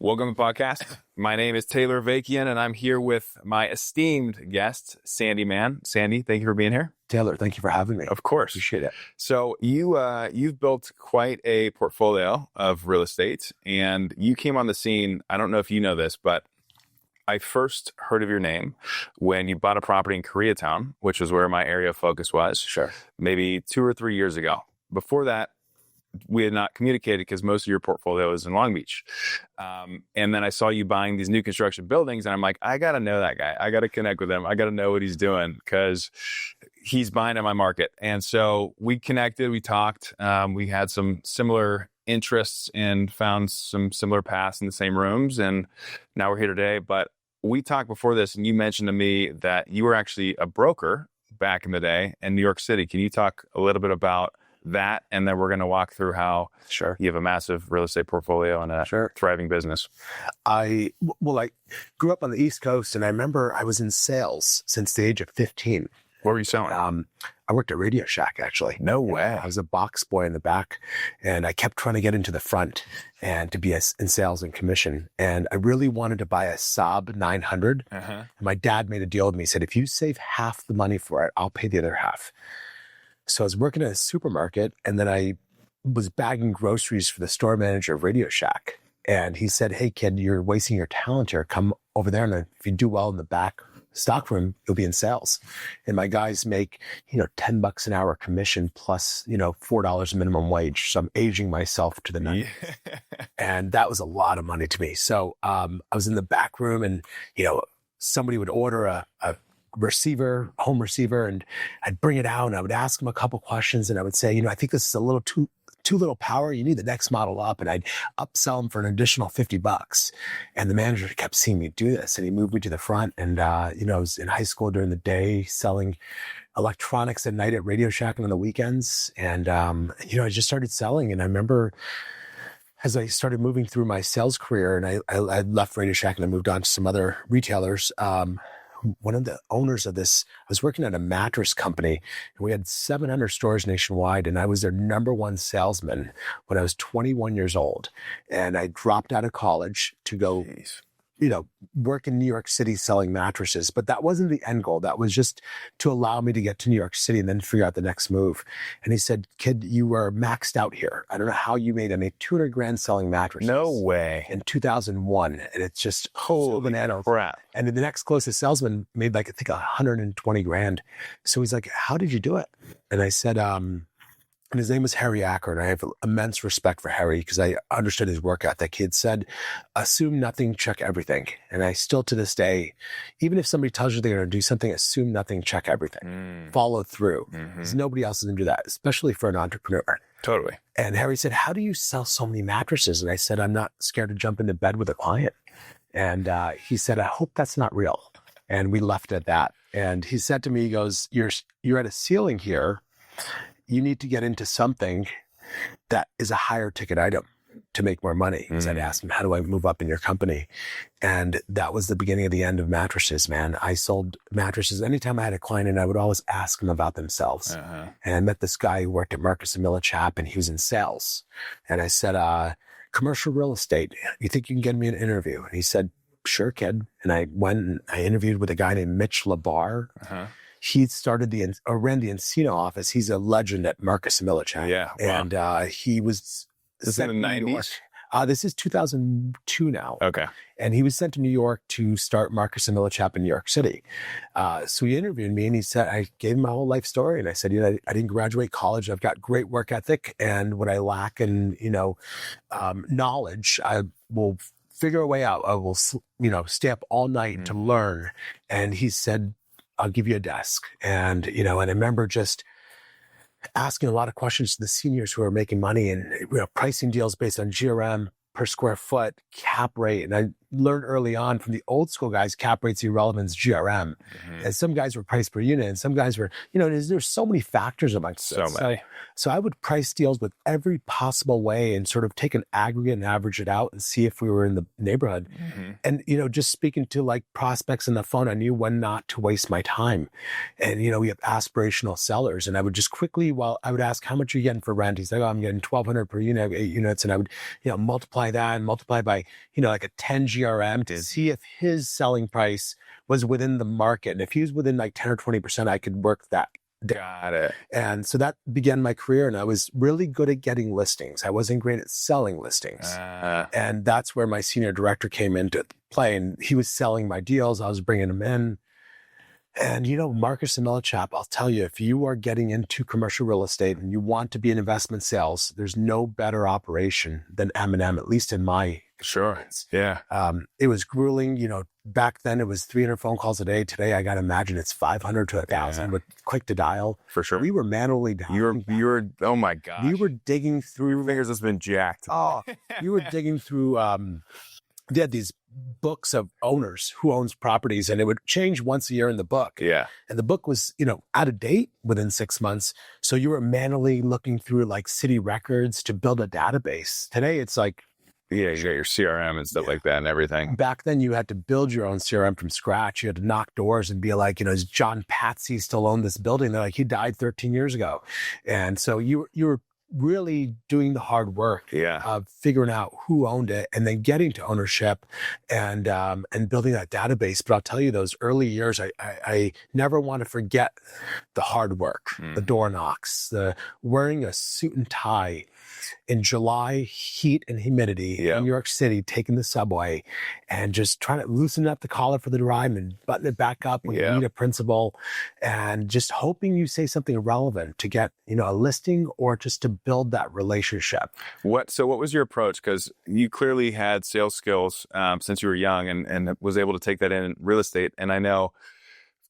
Welcome to the podcast. My name is Taylor Avakian, and I'm here with my esteemed guest, Sandi Mann. Sandi, thank you for being here. Taylor, thank you for having me. Of course. Appreciate it. So you've built quite a portfolio of real estate, and you came on the scene. I don't know if you know this, but I first heard of your name when you bought a property in Koreatown, which was where my area of focus was. Sure. Maybe 2 or 3 years ago. Before that, we had not communicated because most of your portfolio is in Long Beach. And then I saw you buying these new construction buildings, and I'm like, I got to know that guy. I got to connect with him. I got to know what he's doing because he's buying in my market. And so we connected, we talked, we had some similar interests and found some similar paths in the same rooms. And now we're here today. But we talked before this, and you mentioned to me that you were actually a broker back in the day in New York City. Can you talk a little bit about that? And then we're going to walk through how you have a massive real estate portfolio and a thriving business. I grew up on the East Coast, and I remember I was in sales since the age of 15. What were you selling? I worked at Radio Shack, actually. No way. I was a box boy in the back, and I kept trying to get into the front and to be in sales and commission. And I really wanted to buy a Saab 900. And my dad made a deal with me. He said, if you save half the money for it, I'll pay the other half. So I was working at a supermarket, and then I was bagging groceries for the store manager of Radio Shack. And he said, hey, kid, you're wasting your talent here. Come over there, and if you do well in the back stock room, you'll be in sales. And my guys make, $10 an hour commission plus, $4 minimum wage. So I'm aging myself to the night. And that was a lot of money to me. So I was in the back room, and, somebody would order a home receiver, and I'd bring it out, and I would ask them a couple questions, and I would say, I think this is a little too little power. You need the next model up. And I'd upsell them for an additional $50. And the manager kept seeing me do this, and he moved me to the front. And, I was in high school during the day selling electronics at night at Radio Shack and on the weekends. And, I just started selling. And I remember as I started moving through my sales career, and I left Radio Shack and I moved on to some other retailers, one of the owners of this, I was working at a mattress company, and we had 700 stores nationwide, and I was their number one salesman when I was 21 years old. And I dropped out of college to go, work in New York City selling mattresses. But that wasn't the end goal. That was just to allow me to get to New York City and then figure out the next move. And he said, kid, you were maxed out here. I don't know how you made any 200 grand selling mattresses. No way. In 2001. And it's just holy banana crap. And the next closest salesman made I think 120 grand. So he's like, how did you do it? And I said, and his name was Harry Acker, and I have immense respect for Harry because I understood his work ethic. He had said, assume nothing, check everything. And I still to this day, even if somebody tells you they're going to do something, assume nothing, check everything. Follow through. Because nobody else is going to do that, especially for an entrepreneur. Totally. And Harry said, how do you sell so many mattresses? And I said, I'm not scared to jump into bed with a client. And he said, I hope that's not real. And we left it at that. And he said to me, he goes, you're at a ceiling here. You need to get into something that is a higher ticket item to make more money. Because I'd asked him, how do I move up in your company? And that was the beginning of the end of mattresses, man. I sold mattresses. Anytime I had a client, and I would always ask them about themselves. And I met this guy who worked at Marcus and Millichap, and he was in sales. And I said, commercial real estate, you think you can get me an interview? And he said, sure, kid. And I went and I interviewed with a guy named Mitch LaBar. He started ran the Encino office. He's a legend at Marcus and Millichap. Yeah. Wow. And he was This is in the 90s? This is 2002 now. Okay. And he was sent to New York to start Marcus and Millichap in New York City. So he interviewed me, and he said, I gave him my whole life story. And I said, I didn't graduate college. I've got great work ethic, and what I lack in, knowledge, I will figure a way out. I will, stay up all night to learn. And he said, I'll give you a desk. And, and I remember just asking a lot of questions to the seniors who are making money and pricing deals based on GRM per square foot, cap rate. And I, learned early on from the old school guys, cap rates, irrelevance, GRM. And some guys were priced per unit and some guys were, there's so many factors amongst So this. many. So I would price deals with every possible way and sort of take an aggregate and average it out and see if we were in the neighborhood. And, just speaking to like prospects on the phone, I knew when not to waste my time. And, we have aspirational sellers. And I would just quickly, I would ask, how much are you getting for rent? He's like, oh, I'm getting 1,200 per unit, 8 units. And I would, multiply that and multiply by, like a 10 GRM to see if his selling price was within the market. And if he was within like 10 or 20%, I could work that. Got it. And so that began my career, and I was really good at getting listings. I wasn't great at selling listings. And that's where my senior director came into play, and he was selling my deals. I was bringing them in. And, Marcus and Millichap, I'll tell you, if you are getting into commercial real estate and you want to be in investment sales, there's no better operation than M&M, at least in my experience. Yeah. It was grueling. Back then it was 300 phone calls a day. Today, I got to imagine it's 500 to 1,000 with click to dial. For sure. We were manually dialing. You were, oh my gosh. We were digging through. Your fingers has been jacked. Oh, you were digging through, they had these books of owners who owns properties, and it would change once a year in the book. Yeah. And the book was, out of date within 6 months. So you were manually looking through like city records to build a database. Today, it's like, yeah, you got your CRM and stuff like that and everything. Back then, you had to build your own CRM from scratch. You had to knock doors and be like, is John Patsy still own this building? They're like, he died 13 years ago. And so you were really doing the hard work of figuring out who owned it and then getting to ownership and building that database. But I'll tell you, those early years, I never want to forget the hard work, the door knocks, the wearing a suit and tie in July, heat and humidity in New York City, taking the subway and just trying to loosen up the collar for the ride and button it back up when you meet a principal, and just hoping you say something relevant to get, a listing or just to build that relationship. So what was your approach? Because you clearly had sales skills since you were young and was able to take that in real estate. And I know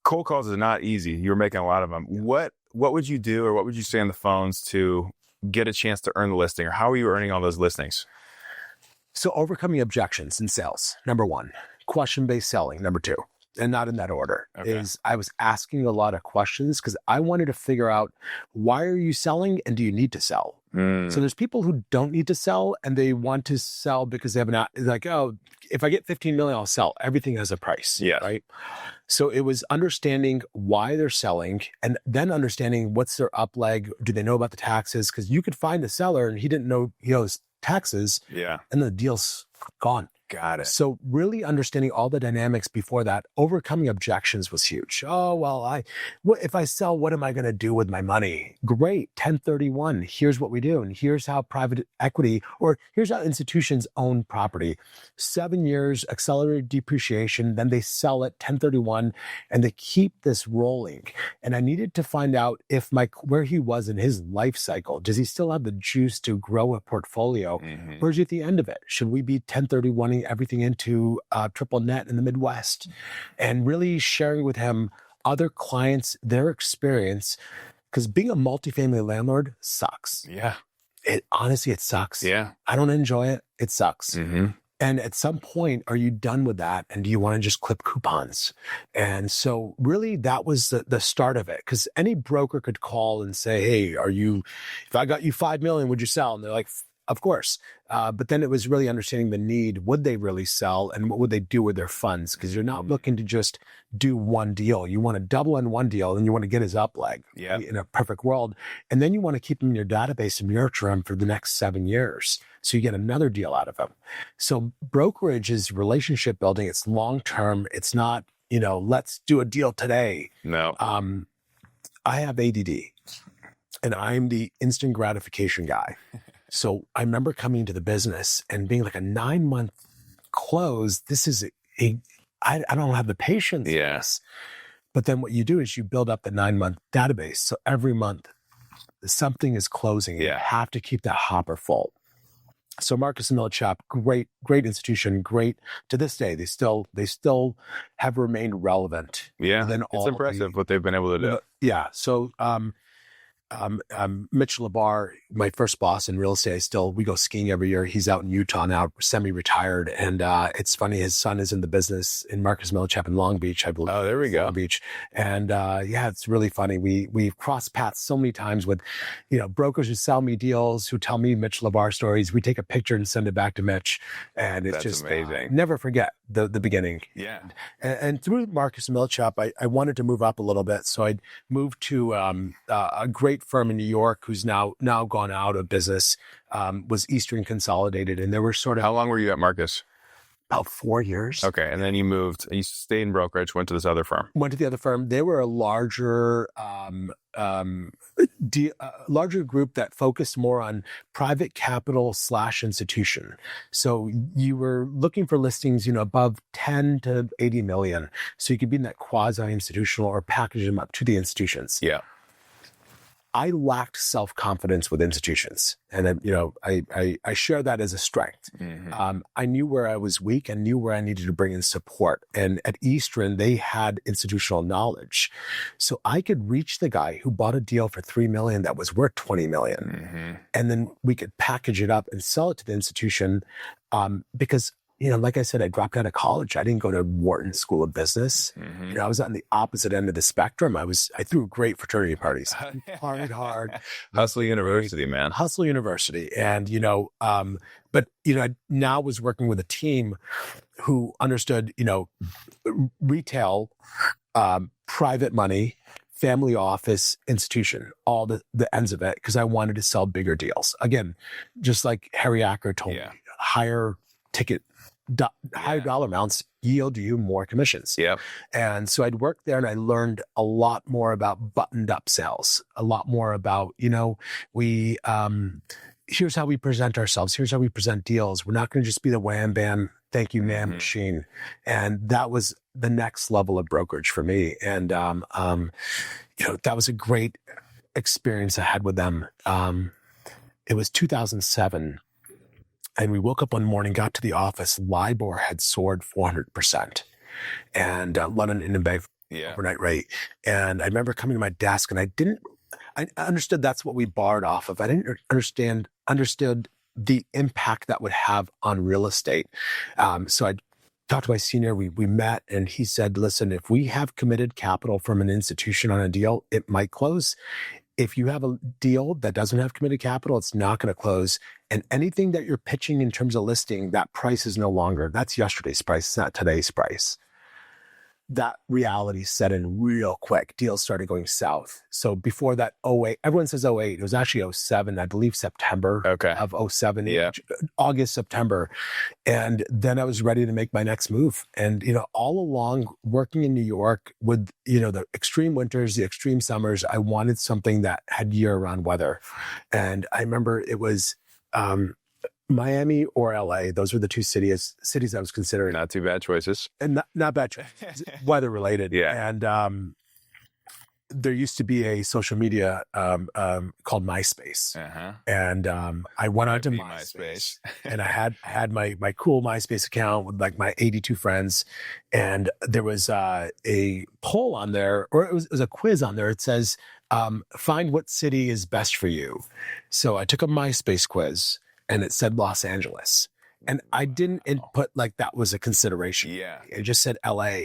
cold calls is not easy. You were making a lot of them. What would you do, or what would you say on the phones to get a chance to earn the listing, or how are you earning all those listings? So overcoming objections in sales, number one. Question-based selling, number two. And not in that order. Is I was asking a lot of questions because I wanted to figure out, why are you selling and do you need to sell? So there's people who don't need to sell and they want to sell because they have like, oh, if I get 15 million, I'll sell. Everything has a price. Yeah. Right. So it was understanding why they're selling and then understanding what's their up leg. Do they know about the taxes? Because you could find a seller and he didn't know he owes taxes. Yeah. And the deal's gone. Got it. So really understanding all the dynamics before that, overcoming objections was huge. Oh, well, if I sell, what am I going to do with my money? Great. 1031. Here's what we do. And here's how private equity, or here's how institutions own property. 7 years, accelerated depreciation. Then they sell it 1031 and they keep this rolling. And I needed to find out if where he was in his life cycle. Does he still have the juice to grow a portfolio? Or is he at the end of it? Should we be 1031 everything into triple net in the Midwest, and really sharing with him other clients, their experience, because being a multifamily landlord sucks. Yeah. Honestly, it sucks. Yeah. I don't enjoy it. It sucks. And at some point, are you done with that? And do you want to just clip coupons? And so really that was the start of it. Because any broker could call and say, hey, if I got you 5 million, would you sell? And they're like, of course. But then it was really understanding the need. Would they really sell? And what would they do with their funds? Because you're not looking to just do one deal. You want to double in one deal and you want to get his up leg in a perfect world. And then you want to keep him in your database and nurture him for the next 7 years. So you get another deal out of him. So brokerage is relationship building. It's long-term. It's not, let's do a deal today. No. I have ADD and I'm the instant gratification guy. So I remember coming into the business and being like a 9-month close. This is I don't have the patience. Yes. But then what you do is you build up the 9-month database. So every month something is closing. You have to keep that hopper full. So Marcus and Millichap, great institution, great to this day. They still have remained relevant. Yeah. It's impressive what they've been able to do. Yeah. So Mitch LeBar, my first boss in real estate, we go skiing every year. He's out in Utah now, semi-retired. And it's funny, his son is in the business in Marcus Millichap in Long Beach, I believe. Oh, there we go. Long Beach. And it's really funny. We've crossed paths so many times with, brokers who sell me deals, who tell me Mitch LeBar stories. We take a picture and send it back to Mitch. And it's That's just amazing. Never forget the beginning. Yeah. And through Marcus Millichap, I wanted to move up a little bit. So I moved to a great firm in New York who's now gone out of business, was Eastern Consolidated. And there were sort of... How long were you at Marcus? About 4 years. Okay. And then you moved, you stayed in brokerage, went to this other firm. Went to the other firm. They were a larger group that focused more on private capital / institution. So you were looking for listings, above 10 to 80 million. So you could be in that quasi-institutional or package them up to the institutions. Yeah. I lacked self-confidence with institutions. And, I share that as a strength. Mm-hmm. I knew where I was weak and knew where I needed to bring in support. And at Eastern, they had institutional knowledge. So I could reach the guy who bought a deal for $3 million that was worth $20 million. Mm-hmm. And then we could package it up and sell it to the institution because like I said, I dropped out of college. I didn't go to Wharton School of Business. Mm-hmm. I was on the opposite end of the spectrum. I threw great fraternity parties, partied hard. Hustle University, man. Hustle University. And, but I now was working with a team who understood, retail, private money, family office, institution, all the ends of it, because I wanted to sell bigger deals. Again, just like Harry Acker told me, higher ticket, higher dollar amounts yield you more commissions. Yeah. And so I'd worked there and I learned a lot more about buttoned up sales, a lot more about, here's how we present ourselves. Here's how we present deals. We're not going to just be the wham bam, thank you, ma'am machine. And that was the next level of brokerage for me. And, that was a great experience I had with them. It was 2007. And we woke up one morning, got to the office, LIBOR had soared 400%. And London Interbank overnight rate. And I remember coming to my desk and I understood that's what we borrowed off of. I didn't understood the impact that would have on real estate. So I talked to my senior, we met, and he said, listen, if we have committed capital from an institution on a deal, it might close. If you have a deal that doesn't have committed capital, it's not going to close. And anything that you're pitching in terms of listing, that price is no longer, that's yesterday's price, it's not today's price. That reality set in real quick. Deals started going south. So before that, 08, everyone says 08. It was actually 07, I believe September of 07, August, September. And then I was ready to make my next move. And, all along working in New York with, the extreme winters, the extreme summers, I wanted something that had year-round weather. And I remember it was Miami or LA. Those were the two cities I was considering. Not too bad choices. And not bad choices. Weather related. Yeah. And there used to be a social media called MySpace. Uh-huh. And I went onto MySpace. And I had my cool MySpace account with like my 82 friends. And there was a poll on there, or it was a quiz on there. It says, find what city is best for you. So I took a MySpace quiz. And it said Los Angeles. And I didn't input like that was a consideration. Yeah. It just said LA.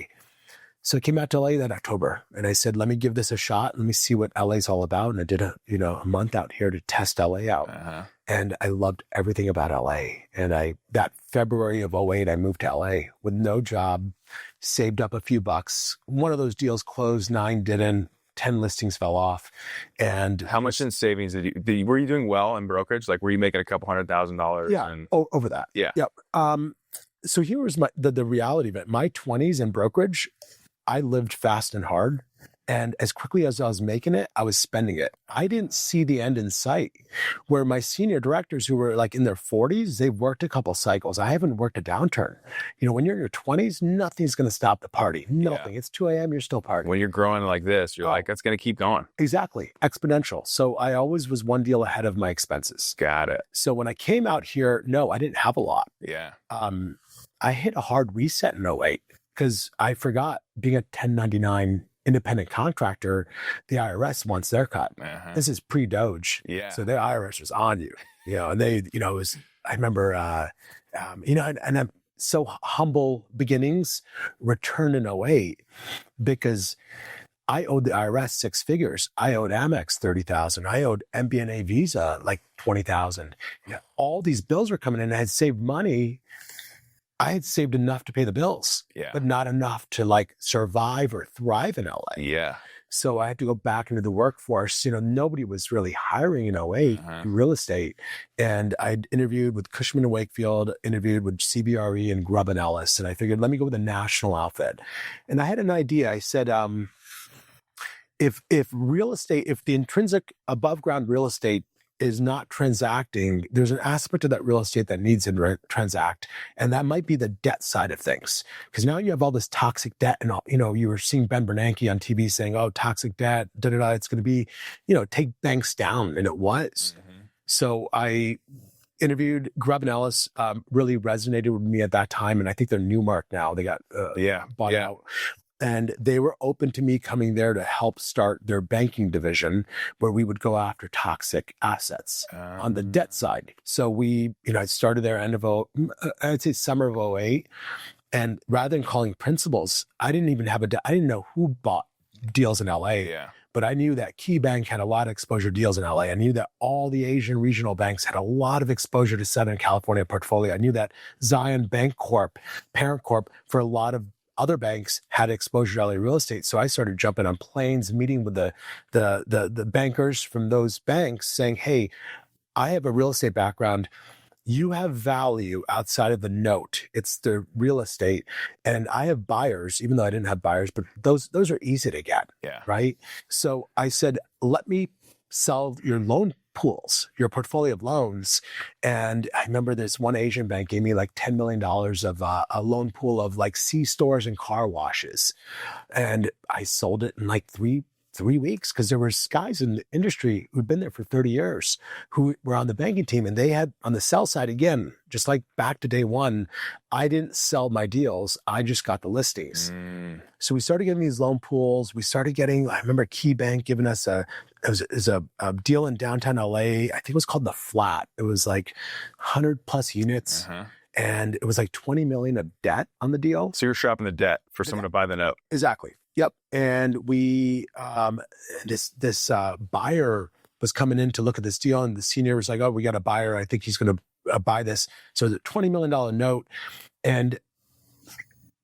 So I came out to LA that October and I said, let me give this a shot. Let me see what LA's all about. And I did a month out here to test LA out. Uh-huh. And I loved everything about LA. And that February of 08, I moved to LA with no job, saved up a few bucks. One of those deals closed, 9 didn't. 10 listings fell off. And how much in savings were you doing well in brokerage? Like, were you making a couple $100,000? Yeah. Over that. Yeah. Yep. So here was the reality of it. My 20s in brokerage, I lived fast and hard. And as quickly as I was making it, I was spending it. I didn't see the end in sight. Where my senior directors who were like in their 40s, they've worked a couple cycles. I haven't worked a downturn. When you're in your 20s, nothing's going to stop the party. Nothing. Yeah. It's 2 a.m., you're still partying. When you're growing like this, you're like, that's going to keep going. Exactly. Exponential. So I always was one deal ahead of my expenses. Got it. So when I came out here, no, I didn't have a lot. Yeah. I hit a hard reset in 08 because I forgot being a 1099 independent contractor, the IRS wants their cut. This is pre-Doge. Yeah. So the IRS was on you, and they, it was, I remember, and I'm so humble beginnings, returned in '08 because I owed the IRS 6 figures. I owed Amex 30,000. I owed MBNA Visa like 20,000. All these bills were coming in. I had saved money. I had saved enough to pay the bills, but not enough to like survive or thrive in LA. Yeah. So I had to go back into the workforce. Nobody was really hiring in '08 in real estate. And I interviewed with Cushman & Wakefield, interviewed with CBRE and Grubb & Ellis. And I figured, let me go with a national outfit. And I had an idea. I said, if real estate, if the intrinsic above ground real estate is not transacting, there's an aspect of that real estate that needs to transact. And that might be the debt side of things. Because now you have all this toxic debt and all, you were seeing Ben Bernanke on TV saying, oh, toxic debt, it's going to be, take banks down. And it was. So I interviewed Grubb & Ellis, really resonated with me at that time. And I think they're Newmark now. They got bought out. And they were open to me coming there to help start their banking division where we would go after toxic assets on the debt side. So we, I started there I'd say summer of '08. And rather than calling principals, I didn't even have I didn't know who bought deals in LA. Yeah. But I knew that Key Bank had a lot of exposure deals in LA. I knew that all the Asian regional banks had a lot of exposure to Southern California portfolio. I knew that Zion Bank Corp, Parent Corp, for a lot of other banks had exposure to LA real estate. So I started jumping on planes, meeting with the bankers from those banks saying, hey, I have a real estate background. You have value outside of the note. It's the real estate. And I have buyers, even though I didn't have buyers, but those are easy to get. Yeah. Right. So I said, let me sell your loan pools, your portfolio of loans. And I remember this one Asian bank gave me like $10 million of a loan pool of like C-stores and car washes. And I sold it in like three weeks because there were guys in the industry who'd been there for 30 years who were on the banking team, and they had on the sell side, again, just like back to day one, I didn't sell my deals. I just got the listings. So we started getting these loan pools. We started getting, I remember Key Bank giving us a deal in downtown LA. I think it was called The Flat. It was like 100 plus units. And it was like 20 million of debt on the deal. So you're shopping the debt for someone to buy the note. Exactly. Yep. And we, this buyer was coming in to look at this deal, and the senior was like, oh, we got a buyer. I think he's going to buy this. So the $20 million note, and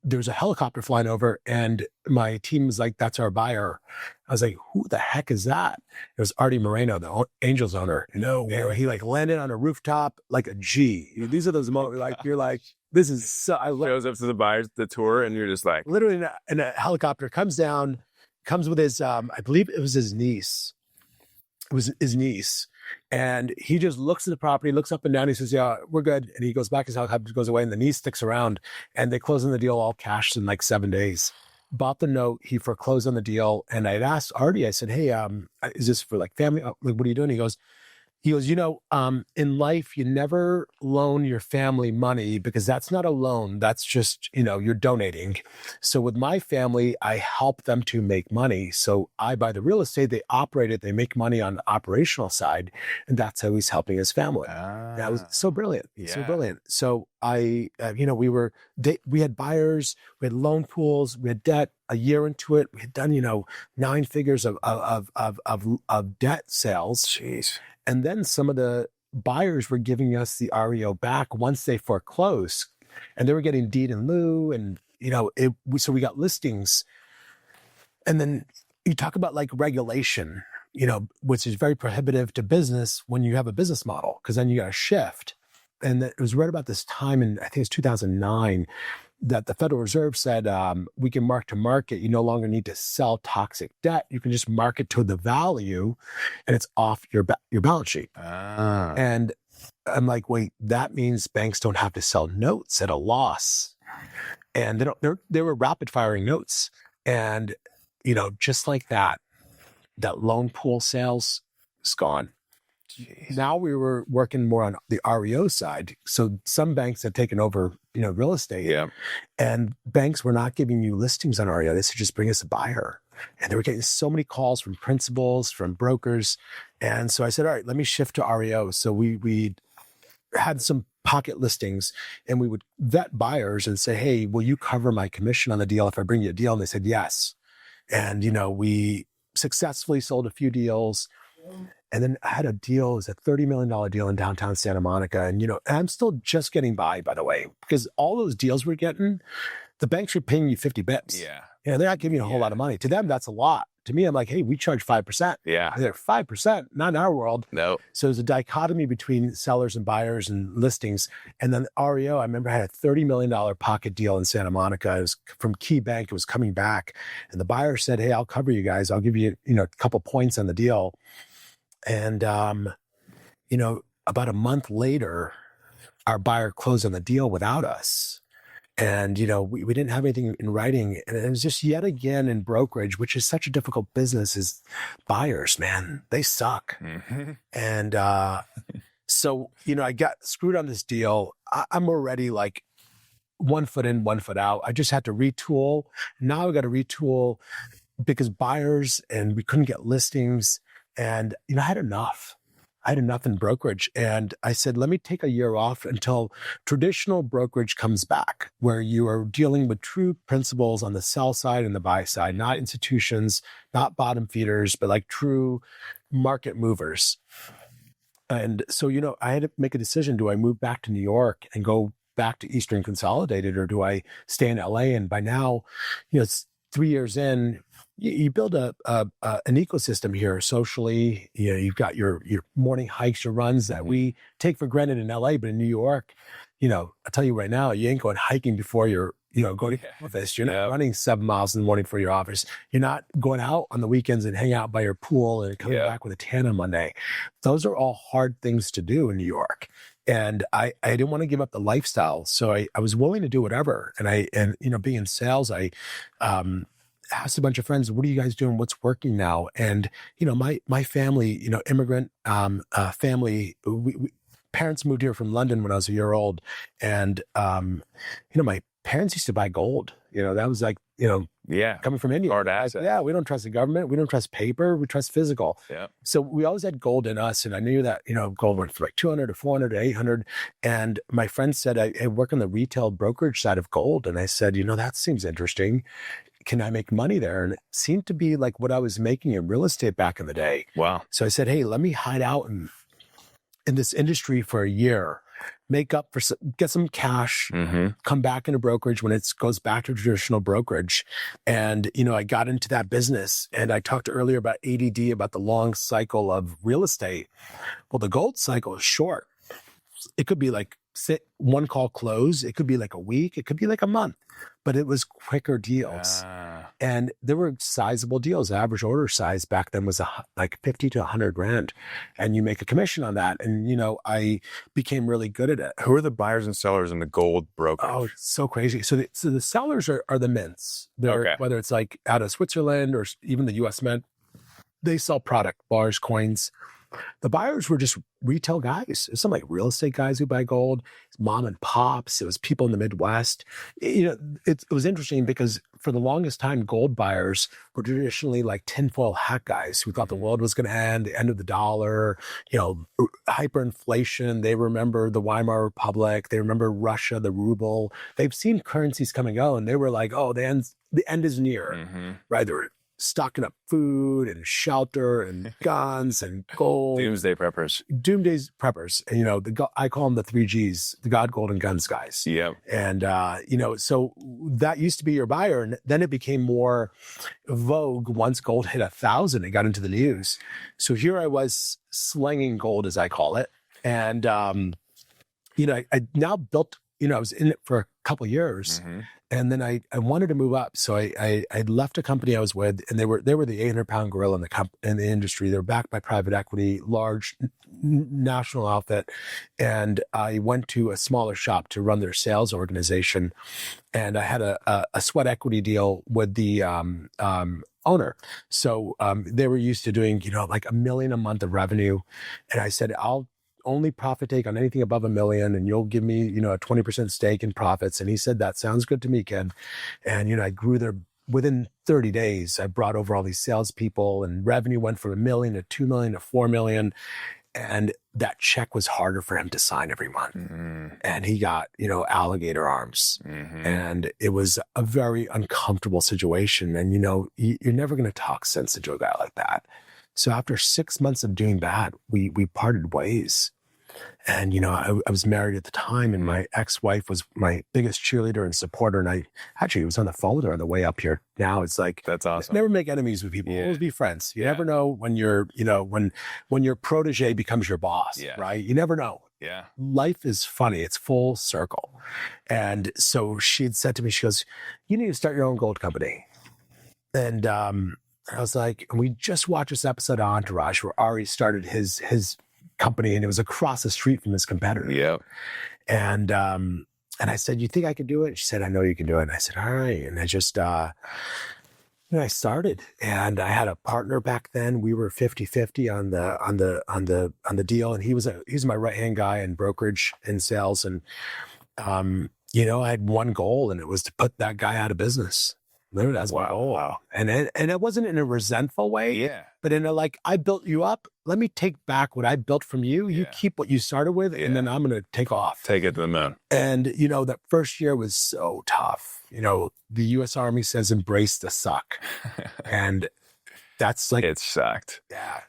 there was a helicopter flying over, and my team was like, that's our buyer. I was like, who the heck is that? It was Artie Moreno, the Angels owner. No, he like landed on a rooftop like a G. These are those moments like, you're like, this is so. I shows up to the buyers, the tour, and you're just like, literally in a helicopter comes down, comes with his, I believe it was his niece. It was his niece. And he just looks at the property, looks up and down. He says, yeah, we're good. And he goes back, his helicopter goes away, and the niece sticks around, and they close on the deal all cash in like 7 days. Bought the note, he foreclosed on the deal. And I'd asked Artie, I said, hey, is this for like family? Like, what are you doing? He goes, in life, you never loan your family money because that's not a loan. That's just, you're donating. So with my family, I help them to make money. So I buy the real estate, they operate it, they make money on the operational side. And that's how he's helping his family. That was so brilliant. Yeah. So brilliant. So I, we had buyers, we had loan pools, we had debt. A year into it, we had done, 9 figures of debt sales. Jeez. And then some of the buyers were giving us the REO back once they foreclosed, and they were getting deed in lieu, and so we got listings. And then you talk about like regulation, which is very prohibitive to business when you have a business model, because then you got to shift. And it was right about this time, and I think it's 2009. That the Federal Reserve said, we can mark to market. You no longer need to sell toxic debt. You can just market to the value, and it's off your balance sheet. And I'm like, wait, that means banks don't have to sell notes at a loss. And they were rapid firing notes. And, just like that loan pool sales is gone. Jeez. Now we were working more on the REO side. So some banks had taken over, real estate. Yeah. And banks were not giving you listings on REO. They said, just bring us a buyer. And they were getting so many calls from principals, from brokers. And so I said, all right, let me shift to REO. So we had some pocket listings, and we would vet buyers and say, hey, will you cover my commission on the deal if I bring you a deal? And they said, yes. And, we successfully sold a few deals. And then I had a deal, it was a $30 million deal in downtown Santa Monica. And, I'm still just getting by the way, because all those deals we're getting, the banks are paying you 50 bips. Yeah. They're not giving you a whole lot of money. To them, that's a lot. To me, I'm like, hey, we charge 5%. Yeah. They're 5%, not in our world. No. So there's a dichotomy between sellers and buyers and listings. And then REO, I remember I had a $30 million pocket deal in Santa Monica. It was from Key Bank. It was coming back. And the buyer said, hey, I'll cover you guys. I'll give you, a couple points on the deal. And, about a month later, our buyer closed on the deal without us. And, we didn't have anything in writing. And it was just yet again in brokerage, which is such a difficult business, is buyers, man, they suck. Mm-hmm. And so, I got screwed on this deal. I'm already like 1 foot in, 1 foot out. I just had to retool. Now I got to retool because buyers, and we couldn't get listings. And, I had enough. I had enough in brokerage. And I said, let me take a year off until traditional brokerage comes back, where you are dealing with true principals on the sell side and the buy side, not institutions, not bottom feeders, but like true market movers. And so, I had to make a decision. Do I move back to New York and go back to Eastern Consolidated, or do I stay in LA? And by now, it's 3 years in. You build an ecosystem here socially. You've got your morning hikes, your runs that we take for granted in LA, but in New York, I'll tell you right now, you ain't going hiking before you're, going to the office. You're not running 7 miles in the morning for your office. You're not going out on the weekends and hang out by your pool and coming back with a tan on Monday. Those are all hard things to do in New York. And I didn't want to give up the lifestyle. So I was willing to do whatever. And being in sales, I asked a bunch of friends, what are you guys doing? What's working now? And, my family, immigrant family, we parents moved here from London when I was a year old. And, my parents used to buy gold. That was like, coming from India. Hard asset. Yeah, we don't trust the government. We don't trust paper. We trust physical. Yeah. So we always had gold in us. And I knew that, gold went from like 200 to 400 to 800. And my friend said, I work on the retail brokerage side of gold. And I said, that seems interesting. Can I make money there? And it seemed to be like what I was making in real estate back in the day. Wow. So I said, hey, let me hide out in this industry for a year, get some cash, come back into brokerage when it goes back to traditional brokerage. And, I got into that business, and I talked earlier about ADD, about the long cycle of real estate. Well, the gold cycle is short. It could be like one call close. It could be like a week. It could be like a month, but it was quicker deals. And there were sizable deals. The average order size back then was like 50 to 100 grand. And you make a commission on that. And, I became really good at it. Who are the buyers and sellers in the gold brokerage? Oh, it's so crazy. So the sellers are the mints. Whether it's like out of Switzerland or even the US Mint, they sell product, bars, coins. The buyers were just retail guys. Some like real estate guys who buy gold, mom and pops. It was people in the Midwest. It was interesting because for the longest time, gold buyers were traditionally like tinfoil hat guys who thought the world was going to end, the end of the dollar, hyperinflation. They remember the Weimar Republic. They remember Russia, the ruble. They've seen currencies come and go, and they were like, oh, the end is near, right? They were stocking up food and shelter and guns and gold. Doomsday preppers. And, I call them the 3Gs, the God, gold, and guns guys. Yeah. And, so that used to be your buyer. And then it became more vogue once gold hit 1,000. It got into the news. So here I was slinging gold, as I call it. And, I now built, I was in it for a couple of years. And then I wanted to move up. So I left a company I was with, and they were the 800-pound gorilla in the industry. They were backed by private equity, large national outfit. And I went to a smaller shop to run their sales organization. And I had a sweat equity deal with the owner. So they were used to doing, like $1 million a month of revenue. And I said, I'll only profit take on anything above $1 million, and you'll give me, a 20% stake in profits. And he said, that sounds good to me, Ken. And, I grew their within 30 days, I brought over all these salespeople, and revenue went from $1 million to $2 million to $4 million. And that check was harder for him to sign every month. And he got, alligator arms. And it was a very uncomfortable situation. And, you're never going to talk sense to a guy like that. So after 6 months of doing that, we parted ways. And, I was married at the time, and my ex-wife was my biggest cheerleader and supporter. And I actually was on the phone with her on the way up here. Now it's like, that's awesome. Never make enemies with people. Always be friends. You never know when when your protege becomes your boss, right? You never know. Yeah. Life is funny. It's full circle. And so she'd said to me, she goes, you need to start your own gold company. And I was like, and we just watched this episode of Entourage where Ari started his company, and it was across the street from his competitor. Yeah. And I said, you think I could do it? She said, I know you can do it. And I said, all right. And I just, I started, and I had a partner back then. We were 50-50 on the deal. And he was my right-hand guy in brokerage and sales. And, I had one goal, and it was to put that guy out of business. Literally, that's my goal. Wow. And it wasn't in a resentful way, but in a I built you up. Let me take back what I built from you. You keep what you started with, and then I'm going to take off. Take it to the moon. And, that first year was so tough. The U.S. Army says embrace the suck. And that's it sucked. Yeah.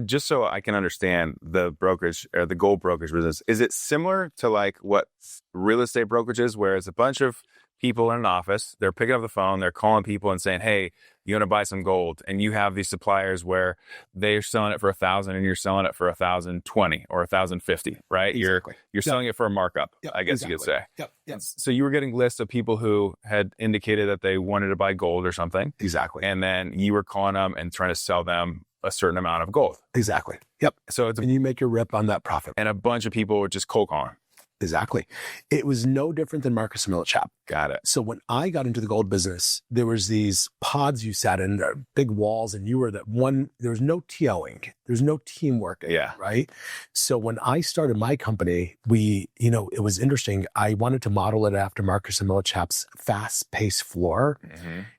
Just so I can understand the brokerage or the gold brokerage business, is it similar to what real estate brokerage is, where it's a bunch of people in an office, they're picking up the phone, they're calling people and saying, hey, you want to buy some gold? And you have these suppliers where they're selling it for $1,000 and you're selling it for $1,020 or $1,050, right? Exactly. You're selling it for a markup, I guess you could say. Yep. So you were getting lists of people who had indicated that they wanted to buy gold or something. Exactly. And then you were calling them and trying to sell them a certain amount of gold. Exactly. Yep. So and you make your rip on that profit. And a bunch of people were just cold calling. Exactly. It was no different than Marcus and Millichap. Got it. So when I got into the gold business, there was these pods you sat in, big walls, and you were that one. There was no TOing. There's no teamwork. Right. So when I started my company, it was interesting. I wanted to model it after Marcus and Millichap's fast-paced floor.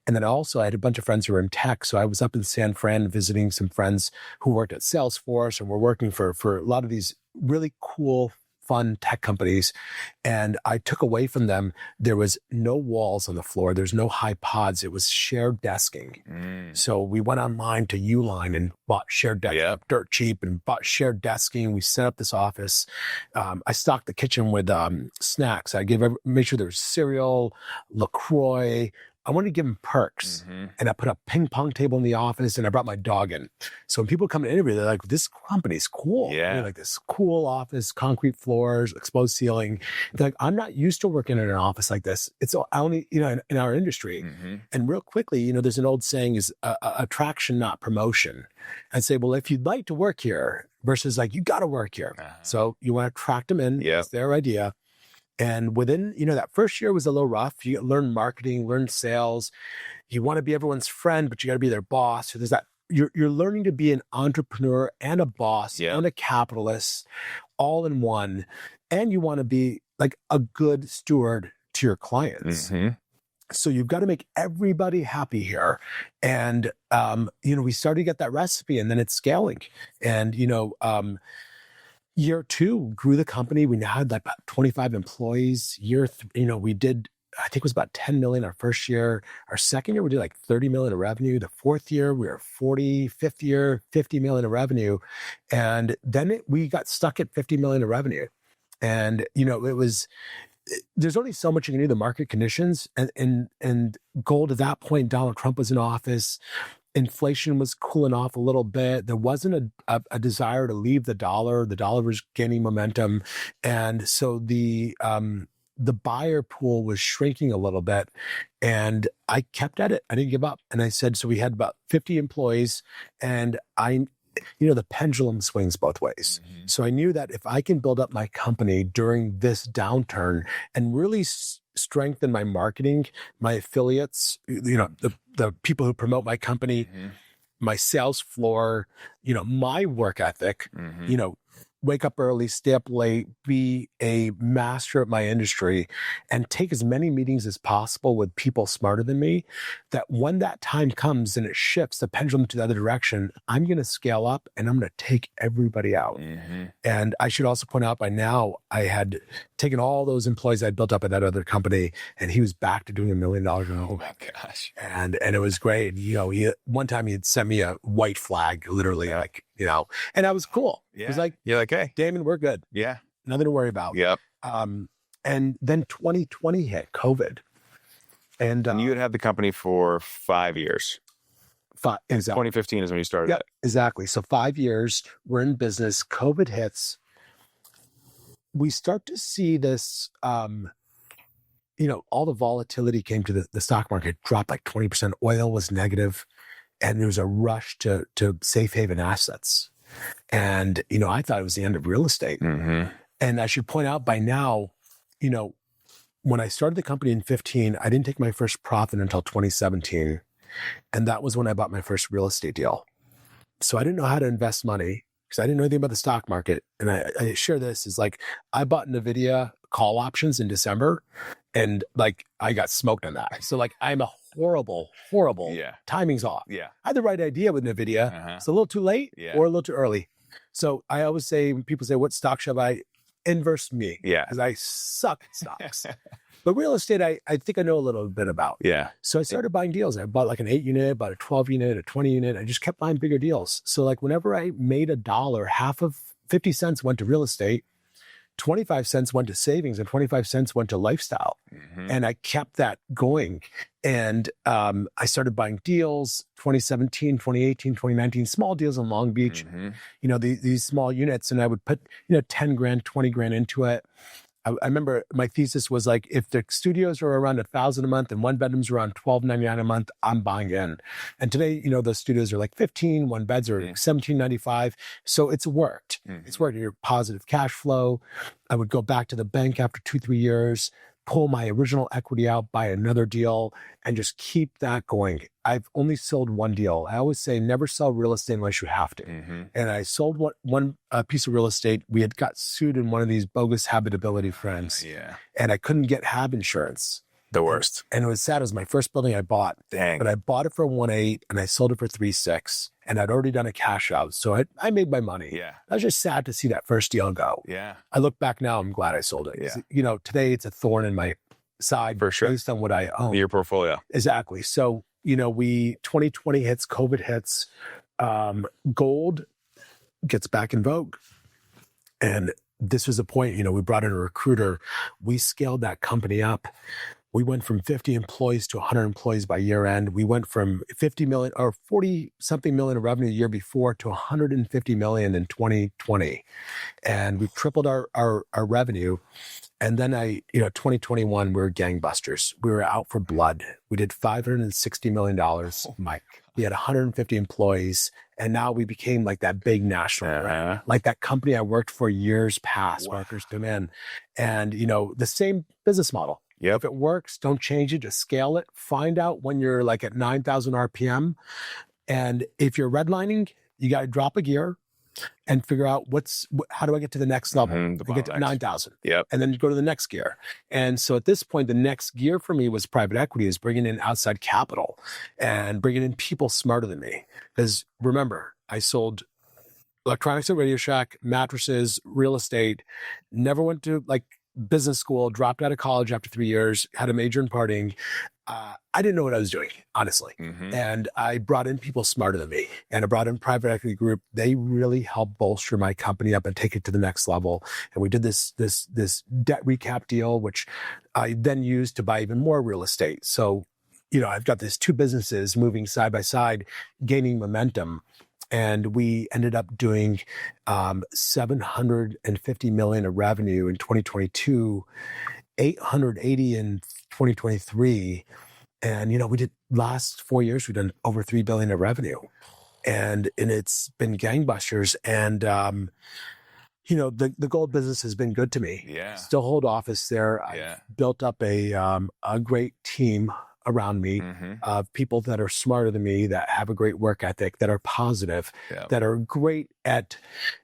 And then also I had a bunch of friends who were in tech. So I was up in San Fran visiting some friends who worked at Salesforce and were working for a lot of these really cool, fun tech companies. And I took away from them, there was no walls on the floor. There's no high pods. It was shared desking. So we went online to Uline and bought shared desking, dirt cheap, and bought shared desking. We set up this office. I stocked the kitchen with snacks. I made sure there was cereal, LaCroix. I wanted to give them perks. And I put a ping pong table in the office, and I brought my dog in. So when people come to interview, they're like, this company's cool. They're like, this cool office, concrete floors, exposed ceiling. They're like, I'm not used to working in an office like this. It's only, in our industry. And real quickly, there's an old saying is attraction, not promotion. I'd say, well, if you'd like to work here versus you got to work here. So you want to attract them in. It's their idea. And within, that first year was a little rough. You learn marketing, learn sales. You want to be everyone's friend, but you got to be their boss. So there's that. You're learning to be an entrepreneur and a boss and a capitalist all in one. And you want to be a good steward to your clients. So you've got to make everybody happy here. And, we started to get that recipe, and then it's scaling. And, year 2 grew the company. We now had about 25 employees. Year 3, we did, I think it was about 10 million our first year. Our second year, we did 30 million of revenue. The fourth year, we were 40, fifth year, 50 million of revenue. And then we got stuck at 50 million of revenue. And, there's only so much you can do, the market conditions. And gold at that point, Donald Trump was in office. Inflation was cooling off a little bit. There wasn't a desire to leave the dollar. The dollar was gaining momentum. And so the buyer pool was shrinking a little bit. And I kept at it. I didn't give up. And I said, so we had about 50 employees, and the pendulum swings both ways. So I knew that if I can build up my company during this downturn and really strengthen my marketing, my affiliates, the people who promote my company, my sales floor, my work ethic, wake up early, stay up late, be a master at my industry, and take as many meetings as possible with people smarter than me, that when that time comes and it shifts the pendulum to the other direction, I'm going to scale up and I'm going to take everybody out. And I should also point out by now, I had taken all those employees I'd built up at that other company, and he was back to doing $1 million goal. Oh my gosh. And it was great. One time he'd sent me a white flag, literally, and I was cool. Yeah. It was like, you're like, hey, Damon, we're good. yeah, Nothing to worry about. yep. And then 2020 hit, COVID. And And you had the company for 5 years. exactly. 2015 is when you started Yeah, it. exactly. So 5 years, we're in business. COVID hits. We start to see this, all the volatility came to the stock market, dropped like 20%. Oil was negative, and there was a rush to safe haven assets. And, I thought it was the end of real estate. Mm-hmm. And I should point out by now, when I started the company in 15, I didn't take my first profit until 2017. And that was when I bought my first real estate deal. So I didn't know how to invest money because I didn't know anything about the stock market. And I share this is like, I bought NVIDIA call options in December, and like I got smoked on that. So like I'm a horrible Yeah. timing's off. Yeah. I had the right idea with NVIDIA. Uh-huh. It's a little too late Yeah. or a little too early. So I always say, when people say, what stock should I inverse me? Yeah. Because I suck at stocks. But real estate, I think I know a little bit about. Yeah. So I started buying deals. I bought like an 8 unit, bought a 12 unit, a 20 unit. I just kept buying bigger deals. So like whenever I made $1, half of 50 cents went to real estate, 25 cents went to savings, and 25 cents went to lifestyle. Mm-hmm. And I kept that going. And I started buying deals 2017, 2018, 2019, small deals in Long Beach, Mm-hmm. these small units. And I would put, 10 grand, 20 grand into it. I remember my thesis was like, if the studios are around $1,000 a month and one bedroom's around $1,299 a month, I'm buying in. And today, those studios are like 15, one beds are $1,795. So it's worked. Mm-hmm. It's worked. Your positive cash flow. I would go back to the bank after 2-3 years, pull my original equity out, buy another deal, and just keep that going. I've only sold one deal. I always say never sell real estate unless you have to. Mm-hmm. And I sold one piece of real estate. We had got sued in one of these bogus habitability firms, Yeah. and I couldn't get HAB insurance. The worst. And it was sad. It was my first building I bought. Dang. But I bought it for 1.8 and I sold it for 3.6, and I'd already done a cash out. So I made my money. Yeah. I was just sad to see that first deal go. Yeah. I look back now, I'm glad I sold it. Yeah. Today it's a thorn in my side For sure. based on what I own. Your portfolio. Exactly. So, 2020 hits, COVID hits, gold gets back in vogue. And this was a point, we brought in a recruiter. We scaled that company up. We went from 50 employees to 100 employees by year end. We went from 50 million or 40 something million of revenue the year before to 150 million in 2020. And we tripled our revenue. And then 2021, we were gangbusters. We were out for blood. We did $560 million, Mike. We had 150 employees. And now we became like that big national brand, like that company I worked for years past, Markers come in. And, the same business model. Yep. If it works, don't change it, just scale it. Find out when you're like at 9,000 RPM. And if you're redlining, you got to drop a gear and figure out how do I get to the next level? I get to 9,000. Yep. And then you go to the next gear. And so at this point, the next gear for me was private equity, is bringing in outside capital and bringing in people smarter than me. Because remember, I sold electronics at Radio Shack, mattresses, real estate, never went to business school, dropped out of college after 3 years, had a major in partying. I didn't know what I was doing, honestly. Mm-hmm. And I brought in people smarter than me, and I brought in private equity group. They really helped bolster my company up and take it to the next level. And we did this debt recap deal, which I then used to buy even more real estate. So, I've got these two businesses moving side by side, gaining momentum. And we ended up doing $750 million of revenue in 2022, 880 in 2023. And, we did last 4 years, we've done over $3 billion of revenue. And it's been gangbusters. And, the gold business has been good to me. Yeah. Still hold office there. I've built up a great team around me of people that are smarter than me, that have a great work ethic, that are positive, that are great at,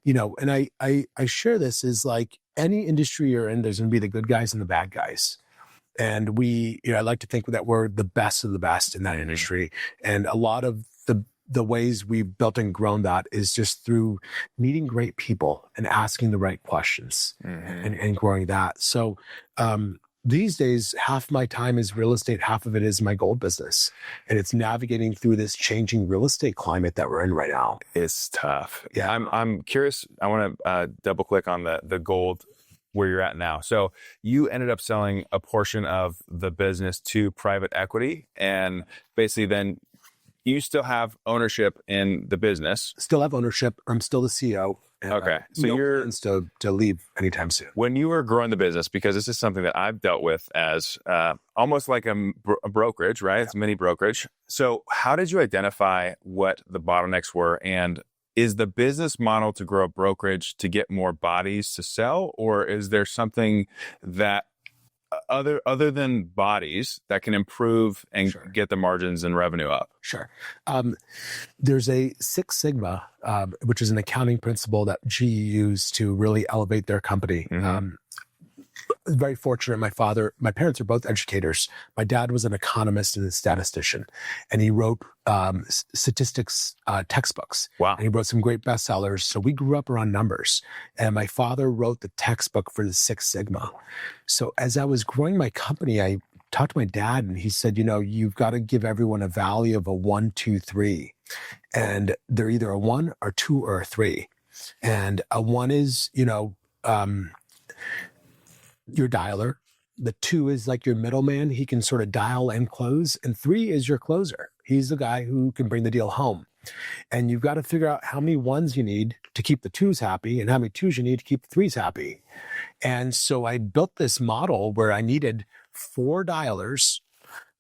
and I share this is like any industry you're in, there's going to be the good guys and the bad guys. And I like to think that we're the best of the best in that industry. And a lot of the ways we've built and grown that is just through meeting great people and asking the right questions and growing that. So, these days, half my time is real estate, half of it is my gold business. And it's navigating through this changing real estate climate that we're in right now. It's tough. Yeah. I'm curious. I want to double click on the gold where you're at now. So you ended up selling a portion of the business to private equity, and basically then you still have ownership in the business. Still have ownership. I'm still the CEO. Okay. So no you're plans to leave anytime soon. When you were growing the business, because this is something that I've dealt with as almost like a brokerage, right? It's a mini brokerage. So how did you identify what the bottlenecks were? And is the business model to grow a brokerage to get more bodies to sell? Or is there something that other than bodies that can improve and get the margins and revenue up? Sure. There's a Six Sigma, which is an accounting principle that GE used to really elevate their company. Very fortunate. My parents are both educators. My dad was an economist and a statistician, and he wrote statistics textbooks. Wow. And he wrote some great bestsellers. So we grew up around numbers. And my father wrote the textbook for the Six Sigma. So as I was growing my company, I talked to my dad, and he said, you've got to give everyone a value of a 1, 2, 3. And they're either a 1 or 2 or a 3. And a 1 is, your dialer. The 2 is like your middleman. He can sort of dial and close. And 3 is your closer. He's the guy who can bring the deal home. And you've got to figure out how many 1s you need to keep the 2s happy and how many 2s you need to keep the 3s happy. And so I built this model where I needed 4 dialers,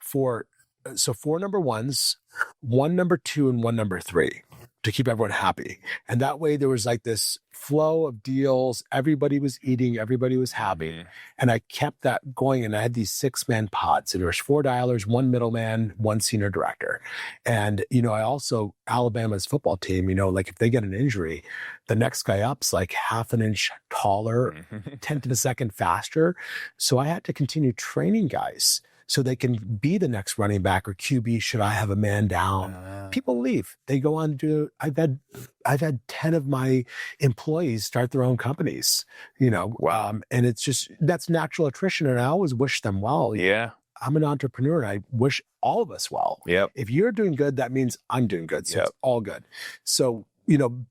4 number 1s, 1 number 2, and 1 number 3 to keep everyone happy. And that way there was like this flow of deals. Everybody was eating, everybody was happy. And I kept that going, and I had these 6-man pods. And there was 4 dialers, 1 middleman, 1 senior director. And, I also, Alabama's football team, like if they get an injury, the next guy up's like half an inch taller, 10th of a second faster. So I had to continue training guys so they can be the next running back or QB should I have a man down. People leave. They go on to do, I've had 10 of my employees start their own companies, and it's just, that's natural attrition. And I always wish them well. Yeah. I'm an entrepreneur, and I wish all of us well. Yep. If you're doing good, that means I'm doing good. So it's all good. So,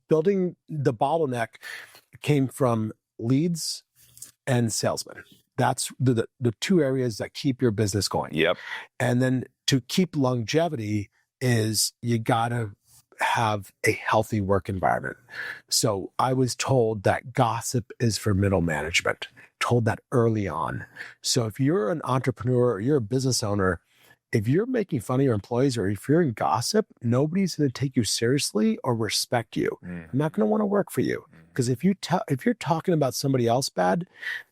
building the bottleneck came from leads and salesmen. That's the 2 areas that keep your business going. Yep. And then to keep longevity is you got to have a healthy work environment. So I was told that gossip is for middle management, told that early on. So if you're an entrepreneur or you're a business owner, if you're making fun of your employees or if you're in gossip, nobody's going to take you seriously or respect you. I'm not going to want to work for you. Because if you're talking about somebody else bad,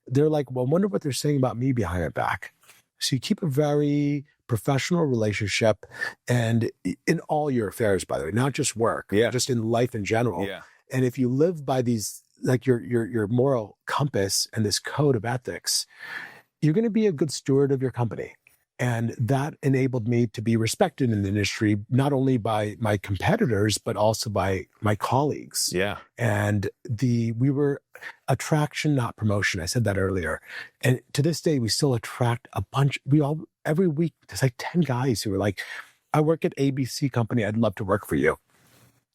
they're like, well, I wonder what they're saying about me behind my back. So you keep a very professional relationship, and in all your affairs, by the way, not just work, just in life in general. Yeah. And if you live by these, like your moral compass and this code of ethics, you're going to be a good steward of your company. And that enabled me to be respected in the industry, not only by my competitors, but also by my colleagues. Yeah. And we were attraction, not promotion. I said that earlier. And to this day, we still attract a bunch. Every week, there's like 10 guys who are like, I work at ABC company. I'd love to work for you.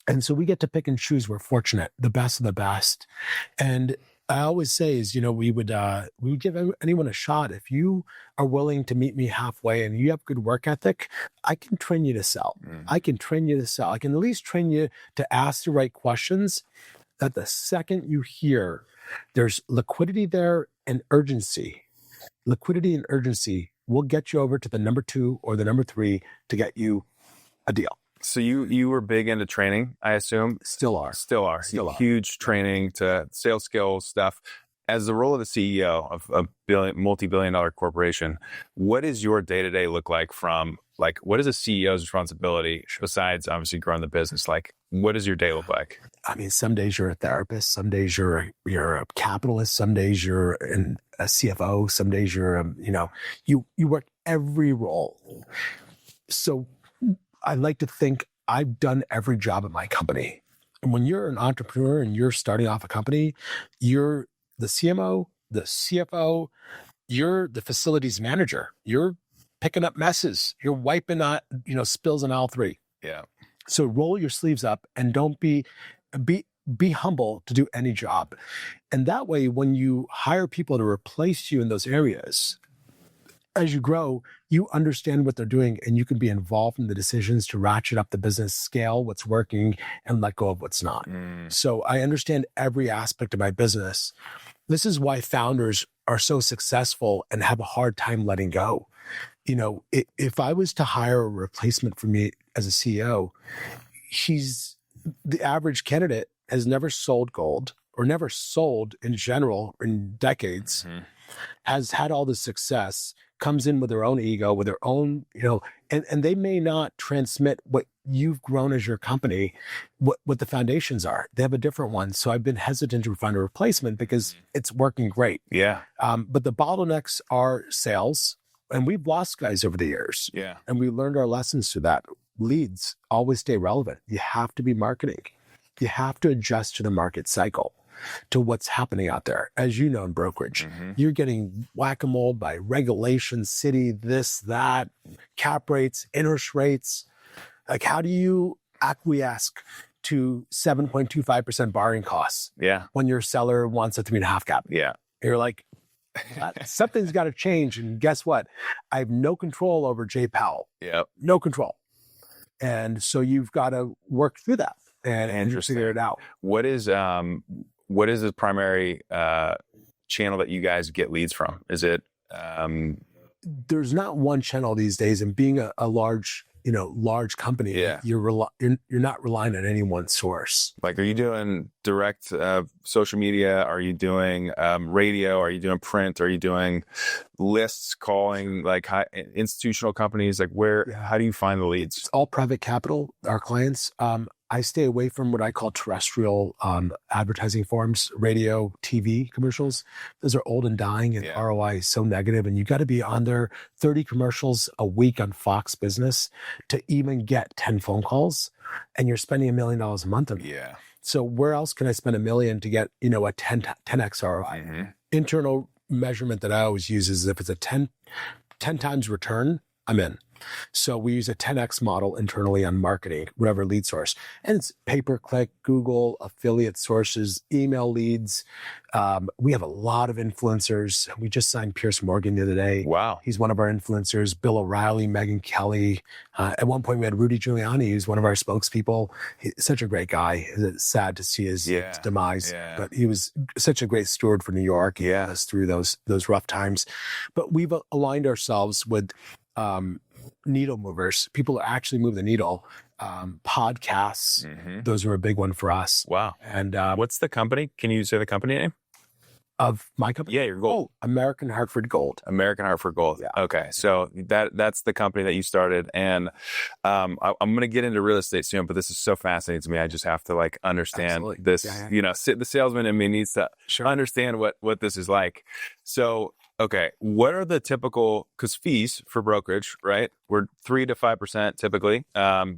And so we get to pick and choose. We're fortunate, the best of the best. And I always say is, we would give anyone a shot. If you are willing to meet me halfway and you have good work ethic, I can train you to sell. I can train you to sell. I can at least train you to ask the right questions, that the second you hear there's liquidity there and urgency. Liquidity and urgency will get you over to the number 2 or the number 3 to get you a deal. So you were big into training, I assume? Still are. Huge training to sales skills stuff. as the role of the CEO of a multi-billion-dollar corporation, what does your day-to-day look like from, like, what is a CEO's responsibility besides obviously growing the business? Like, what does your day look like? I mean, some days you're a therapist, some days you're a capitalist, some days you're a CFO, some days you're you work every role. So I like to think I've done every job at my company. And when you're an entrepreneur and you're starting off a company, you're the CMO, the CFO, you're the facilities manager. You're picking up messes. You're wiping out, spills in aisle 3. Yeah. So roll your sleeves up and don't be humble to do any job. And that way, when you hire people to replace you in those areas, as you grow, you understand what they're doing and you can be involved in the decisions to ratchet up the business, scale what's working, and let go of what's not. So I understand every aspect of my business. This is why founders are so successful and have a hard time letting go. If I was to hire a replacement for me as a CEO, the average candidate has never sold gold or never sold in general in decades, has had all the success, comes in with their own ego, with their own, and they may not transmit what you've grown as your company, what the foundations are. They have a different one. So I've been hesitant to find a replacement because it's working great. Yeah. But the bottlenecks are sales, and we've lost guys over the years. Yeah. And we learned our lessons through that. Leads always stay relevant. You have to be marketing. You have to adjust to the market cycle, to what's happening out there. As you know, in brokerage, you're getting whack-a-mole by regulations, city, this, that, cap rates, interest rates. Like, how do you acquiesce to 7.25% borrowing costs? Yeah. When your seller wants a 3.5 cap? Yeah. You're like, something's got to change. And guess what? I have no control over Jay Powell. Yep. No control. And so you've got to work through that and figure it out. What is the primary channel that you guys get leads from? Is it? There's not one channel these days, and being a large company, you're not relying on any one source. Like, are you doing direct social media? Are you doing radio? Are you doing print? Are you doing lists, calling like institutional companies? Like, how do you find the leads? It's all private capital, our clients. I stay away from what I call terrestrial advertising forms, radio, TV commercials. Those are old and dying, and ROI is so negative. And you got to be on there 30 commercials a week on Fox Business to even get 10 phone calls. And you're spending $1 million a month on them. Yeah. So where else can I spend $1 million to get, a 10x ROI? Internal measurement that I always use is if it's a 10 times return, I'm in. So we use a 10x model internally on marketing, whatever lead source. And it's pay-per-click, Google, affiliate sources, email leads. We have a lot of influencers. We just signed Pierce Morgan the other day. Wow. He's one of our influencers. Bill O'Reilly, Megyn Kelly. At one point we had Rudy Giuliani, who's one of our spokespeople. He's such a great guy. It's sad to see his demise, but he was such a great steward for New York. He got us through those rough times. But we've aligned ourselves with needle movers, people who actually move the needle. Podcasts, those are a big one for us. Wow. And what's the company? Can you say the company name? Of my company? Yeah, your gold. Oh, American Hartford Gold. American Hartford Gold. Yeah. Okay. So that's the company that you started. And I'm going to get into real estate soon, but this is so fascinating to me. I just have to understand this, the salesman in me needs to understand what this is like. So, okay, what are the typical, because fees for brokerage, right? We're 3 to 5% typically.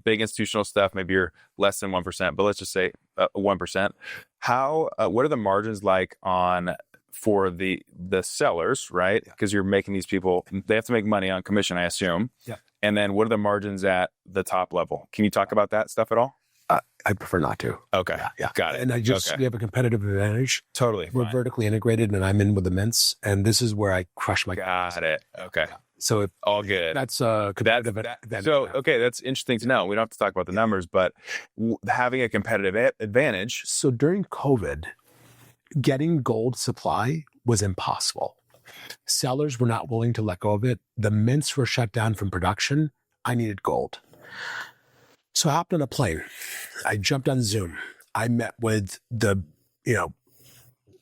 Big institutional stuff, maybe you're less than 1%, but let's just say 1%. What are the margins like for the sellers, right? Because you're making these people, they have to make money on commission, I assume. Yeah. And then what are the margins at the top level? Can you talk about that stuff at all? I prefer not to. Okay. Yeah. Got it. And we have a competitive advantage. Totally. We're vertically integrated, and I'm in with the mints, and this is where I crush my. Got it. Okay. So all good. That's a competitive advantage. So, okay, that's interesting to know. We don't have to talk about the numbers, but having a competitive advantage. So during COVID, getting gold supply was impossible. Sellers were not willing to let go of it. The mints were shut down from production. I needed gold. So I hopped on a plane. I jumped on Zoom. I met with the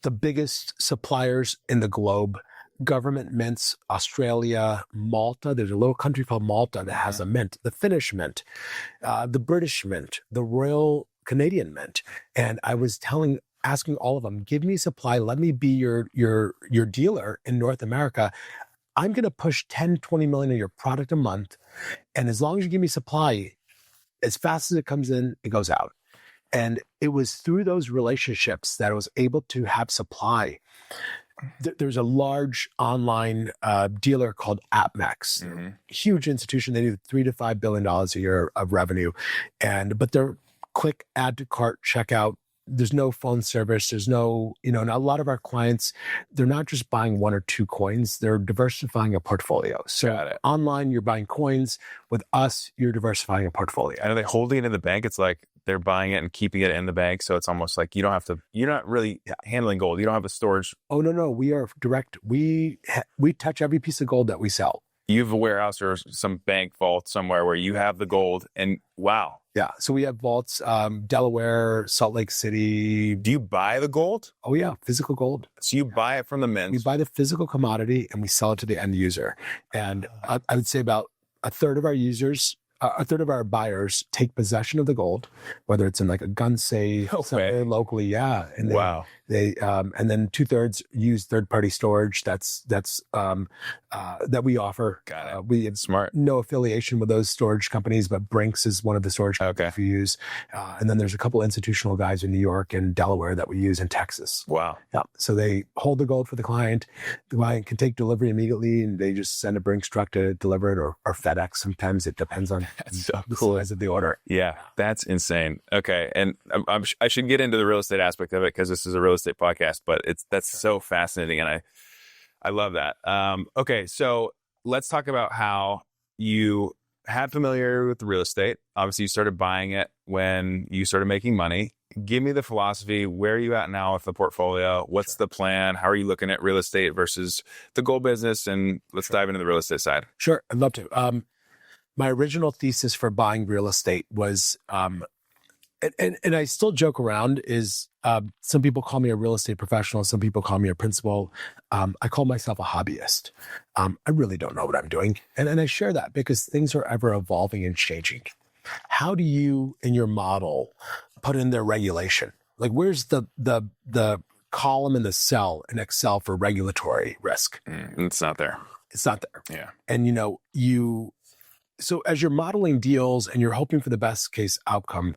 the biggest suppliers in the globe, government mints, Australia, Malta. There's a little country called Malta that has a mint, the Finnish mint, the British mint, the Royal Canadian mint. And I was asking all of them, give me supply. Let me be your dealer in North America. I'm going to push 10, 20 million of your product a month. And as long as you give me supply, as fast as it comes in, it goes out. And it was through those relationships that I was able to have supply. There's a large online dealer called AppMax, huge institution. They do $3 to $5 billion a year of revenue, but they're quick add to cart checkout. There's no phone service. There's no, and a lot of our clients, they're not just buying one or two coins. They're diversifying a portfolio. So online, you're buying coins. With us, you're diversifying a portfolio. And are they holding it in the bank? It's like they're buying it and keeping it in the bank. So it's almost like you're not really handling gold. You don't have a storage. Oh, no. We are direct. We touch every piece of gold that we sell. You have a warehouse or some bank vault somewhere where you have the gold, and wow. Yeah. So we have vaults, Delaware, Salt Lake City. Do you buy the gold? Oh yeah. Physical gold. So you buy it from the mint. We buy the physical commodity and we sell it to the end user. And I would say about a third of our buyers take possession of the gold, whether it's in like a gun safe somewhere locally. Yeah. And and then 2/3 use third-party storage. That's that we offer. Got it. We have Smart. No affiliation with those storage companies, but Brinks is one of the storage companies we use. And then there's a couple institutional guys in New York and Delaware that we use in Texas. Wow. Yeah. So they hold the gold for the client. The client can take delivery immediately, and they just send a Brinks truck to deliver it, or FedEx. Sometimes it depends on the size of the order. Yeah, that's insane. Okay, and I should get into the real estate aspect of it because this is a real estate podcast, but that's so fascinating, and I love that. Okay, so let's talk about how you had familiarity with real estate. Obviously, you started buying it when you started making money. Give me the philosophy. Where are you at now with the portfolio? What's the plan? How are you looking at real estate versus the gold business? And let's dive into the real estate side. Sure, I'd love to. My original thesis for buying real estate was, and I still joke around, is some people call me a real estate professional. Some people call me a principal. I call myself a hobbyist. I really don't know what I'm doing. And I share that because things are ever evolving and changing. How do you, in your model, put in their regulation? Like, where's the column in the cell in Excel for regulatory risk? It's not there. It's not there. Yeah. And so as you're modeling deals and you're hoping for the best case outcome,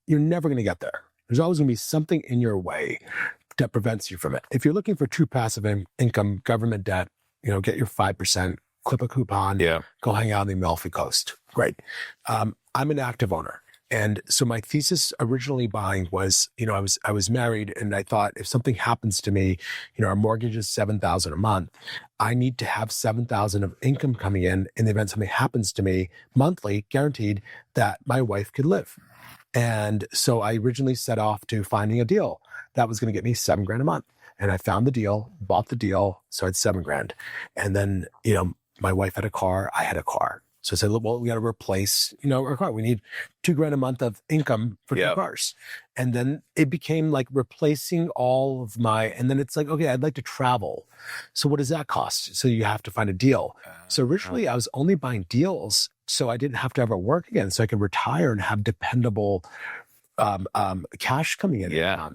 you're never going to get there. There's always going to be something in your way that prevents you from it. If you're looking for true passive income, government debt, get your 5%, clip a coupon, go hang out on the Amalfi Coast. Great. I'm an active owner. And so my thesis originally buying was, I was married, and I thought if something happens to me, our mortgage is $7,000 a month. I need to have $7,000 of income coming in the event something happens to me monthly, guaranteed, that my wife could live. And so I originally set off to finding a deal that was going to get me $7,000 a month. And I found the deal, bought the deal. So I had $7,000. And then, my wife had a car, I had a car. So I said, well, we got to replace, our car. We need $2,000 a month of income for 2 cars. And then it became like replacing all of and then it's like, okay, I'd like to travel. So what does that cost? So you have to find a deal. So originally I was only buying deals so I didn't have to ever work again. So I could retire and have dependable cash coming in. Yeah.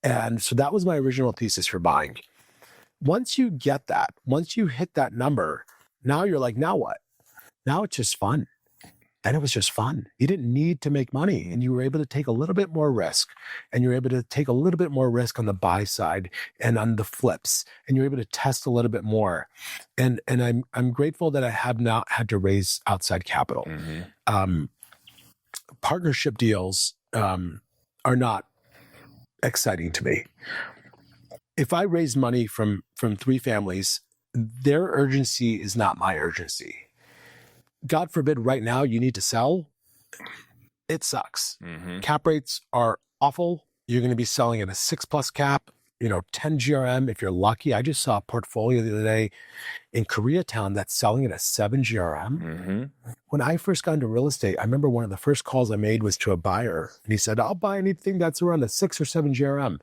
And so that was my original thesis for buying. Once you get that, once you hit that number, now you're like, now what? Now it's just fun. And it was just fun. You didn't need to make money, and you were able to take a little bit more risk, and you were able to take a little bit more risk on the buy side and on the flips, and you're able to test a little bit more. And I'm grateful that I have not had to raise outside capital. Partnership deals are not exciting to me. If I raise money from 3 families, their urgency is not my urgency. God forbid right now you need to sell, it sucks. Cap rates are awful. You're going to be selling at a 6+ cap. 10 GRM if you're lucky. I just saw a portfolio the other day in Koreatown that's selling at a 7 GRM. Mm-hmm. When I first got into real estate, I remember one of the first calls I made was to a buyer, and he said, I'll buy anything that's around a 6 or 7 GRM.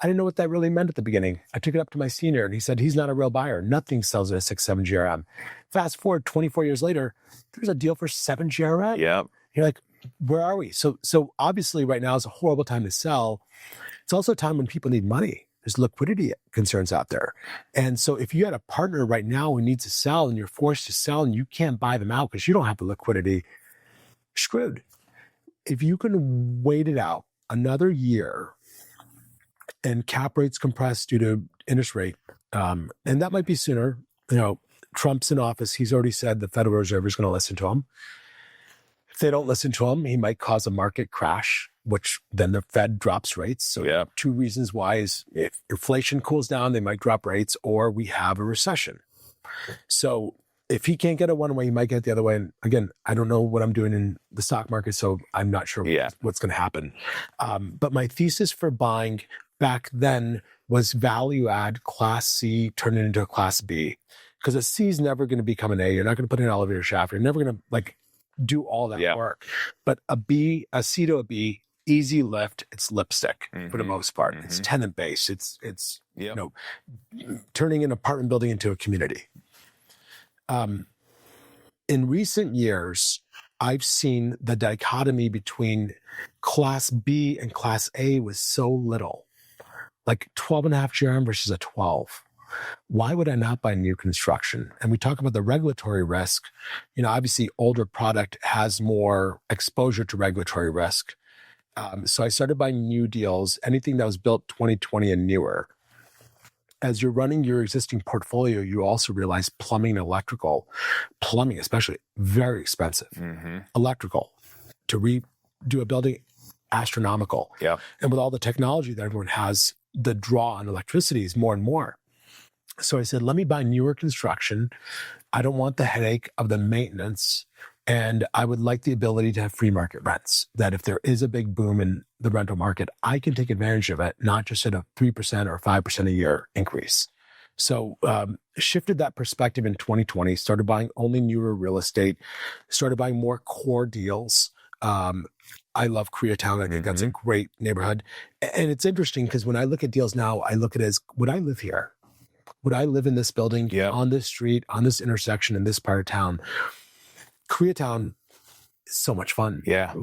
I didn't know what that really meant at the beginning. I took it up to my senior, and he said, he's not a real buyer. Nothing sells at a 6, 7 GRM. Fast forward 24 years later, there's a deal for 7 GRM. Yeah. You're like, where are we? So obviously right now is a horrible time to sell. It's also a time when people need money. There's liquidity concerns out there. And so if you had a partner right now who needs to sell and you're forced to sell and you can't buy them out because you don't have the liquidity, you're screwed. If you can wait it out another year and cap rates compress due to interest rate, and that might be sooner. Trump's in office. He's already said the Federal Reserve is going to listen to him. If they don't listen to him, he might cause a market crash, which then the Fed drops rates. So 2 reasons why is if inflation cools down, they might drop rates, or we have a recession. So if he can't get it one way, he might get it the other way. And again, I don't know what I'm doing in the stock market, so I'm not sure what's going to happen. But my thesis for buying back then was value add Class C, turn it into a Class B. Because a C is never going to become an A. You're not going to put in an elevator shaft. You're never going to do all that work. But a C to a B, easy lift, it's lipstick for the most part. Mm-hmm. It's tenant based. It's turning an apartment building into a community. In recent years, I've seen the dichotomy between Class B and Class A was so little, like 12.5 GRM versus a 12. Why would I not buy new construction? And we talk about the regulatory risk. Obviously older product has more exposure to regulatory risk. So I started buying new deals, anything that was built 2020 and newer. As you're running your existing portfolio, you also realize plumbing and electrical, plumbing especially, very expensive. Mm-hmm. Electrical, to redo a building, astronomical. Yeah. And with all the technology that everyone has, the draw on electricity is more and more. So I said, let me buy newer construction. I don't want the headache of the maintenance. And I would like the ability to have free market rents, that if there is a big boom in the rental market, I can take advantage of it, not just at a 3% or 5% a year increase. So shifted that perspective in 2020, started buying only newer real estate, started buying more core deals. I love Koreatown. I think that's a great neighborhood. And it's interesting because when I look at deals now, I look at it as, would I live here? Would I live in this building, on this street, on this intersection, in this part of town? Koreatown is so much fun. Yeah.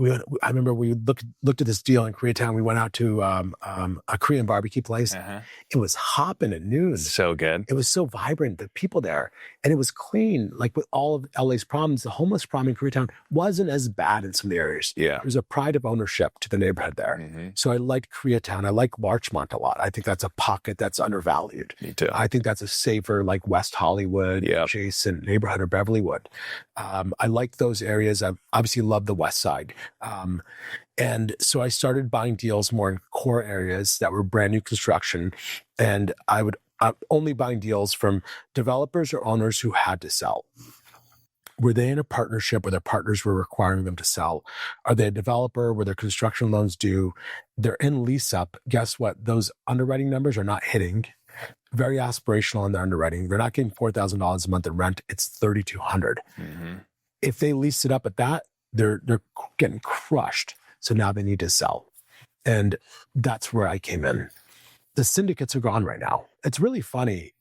I remember we looked at this deal in Koreatown. We went out to a Korean barbecue place. Uh-huh. It was hopping at noon. So good. It was so vibrant, the people there. And it was clean. Like with all of LA's problems, the homeless problem in Koreatown wasn't as bad in some of the areas. Yeah. There's a pride of ownership to the neighborhood there. Mm-hmm. So I liked Koreatown. I like Larchmont a lot. I think that's a pocket that's undervalued. Me too. I think that's a safer, like West Hollywood, adjacent neighborhood, or Beverlywood. I like those areas. I obviously love the West Side. And so I started buying deals more in core areas that were brand new construction. And I'm only buying deals from developers or owners who had to sell. Were they in a partnership where their partners were requiring them to sell? Are they a developer where their construction loans due? They're in lease up. Guess what? Those underwriting numbers are not hitting. Very aspirational in their underwriting. They're not getting $4,000 a month in rent. It's $3,200. Mm-hmm. If they lease it up at that, they're getting crushed. So now they need to sell. And that's where I came in. The syndicates are gone right now. It's really funny,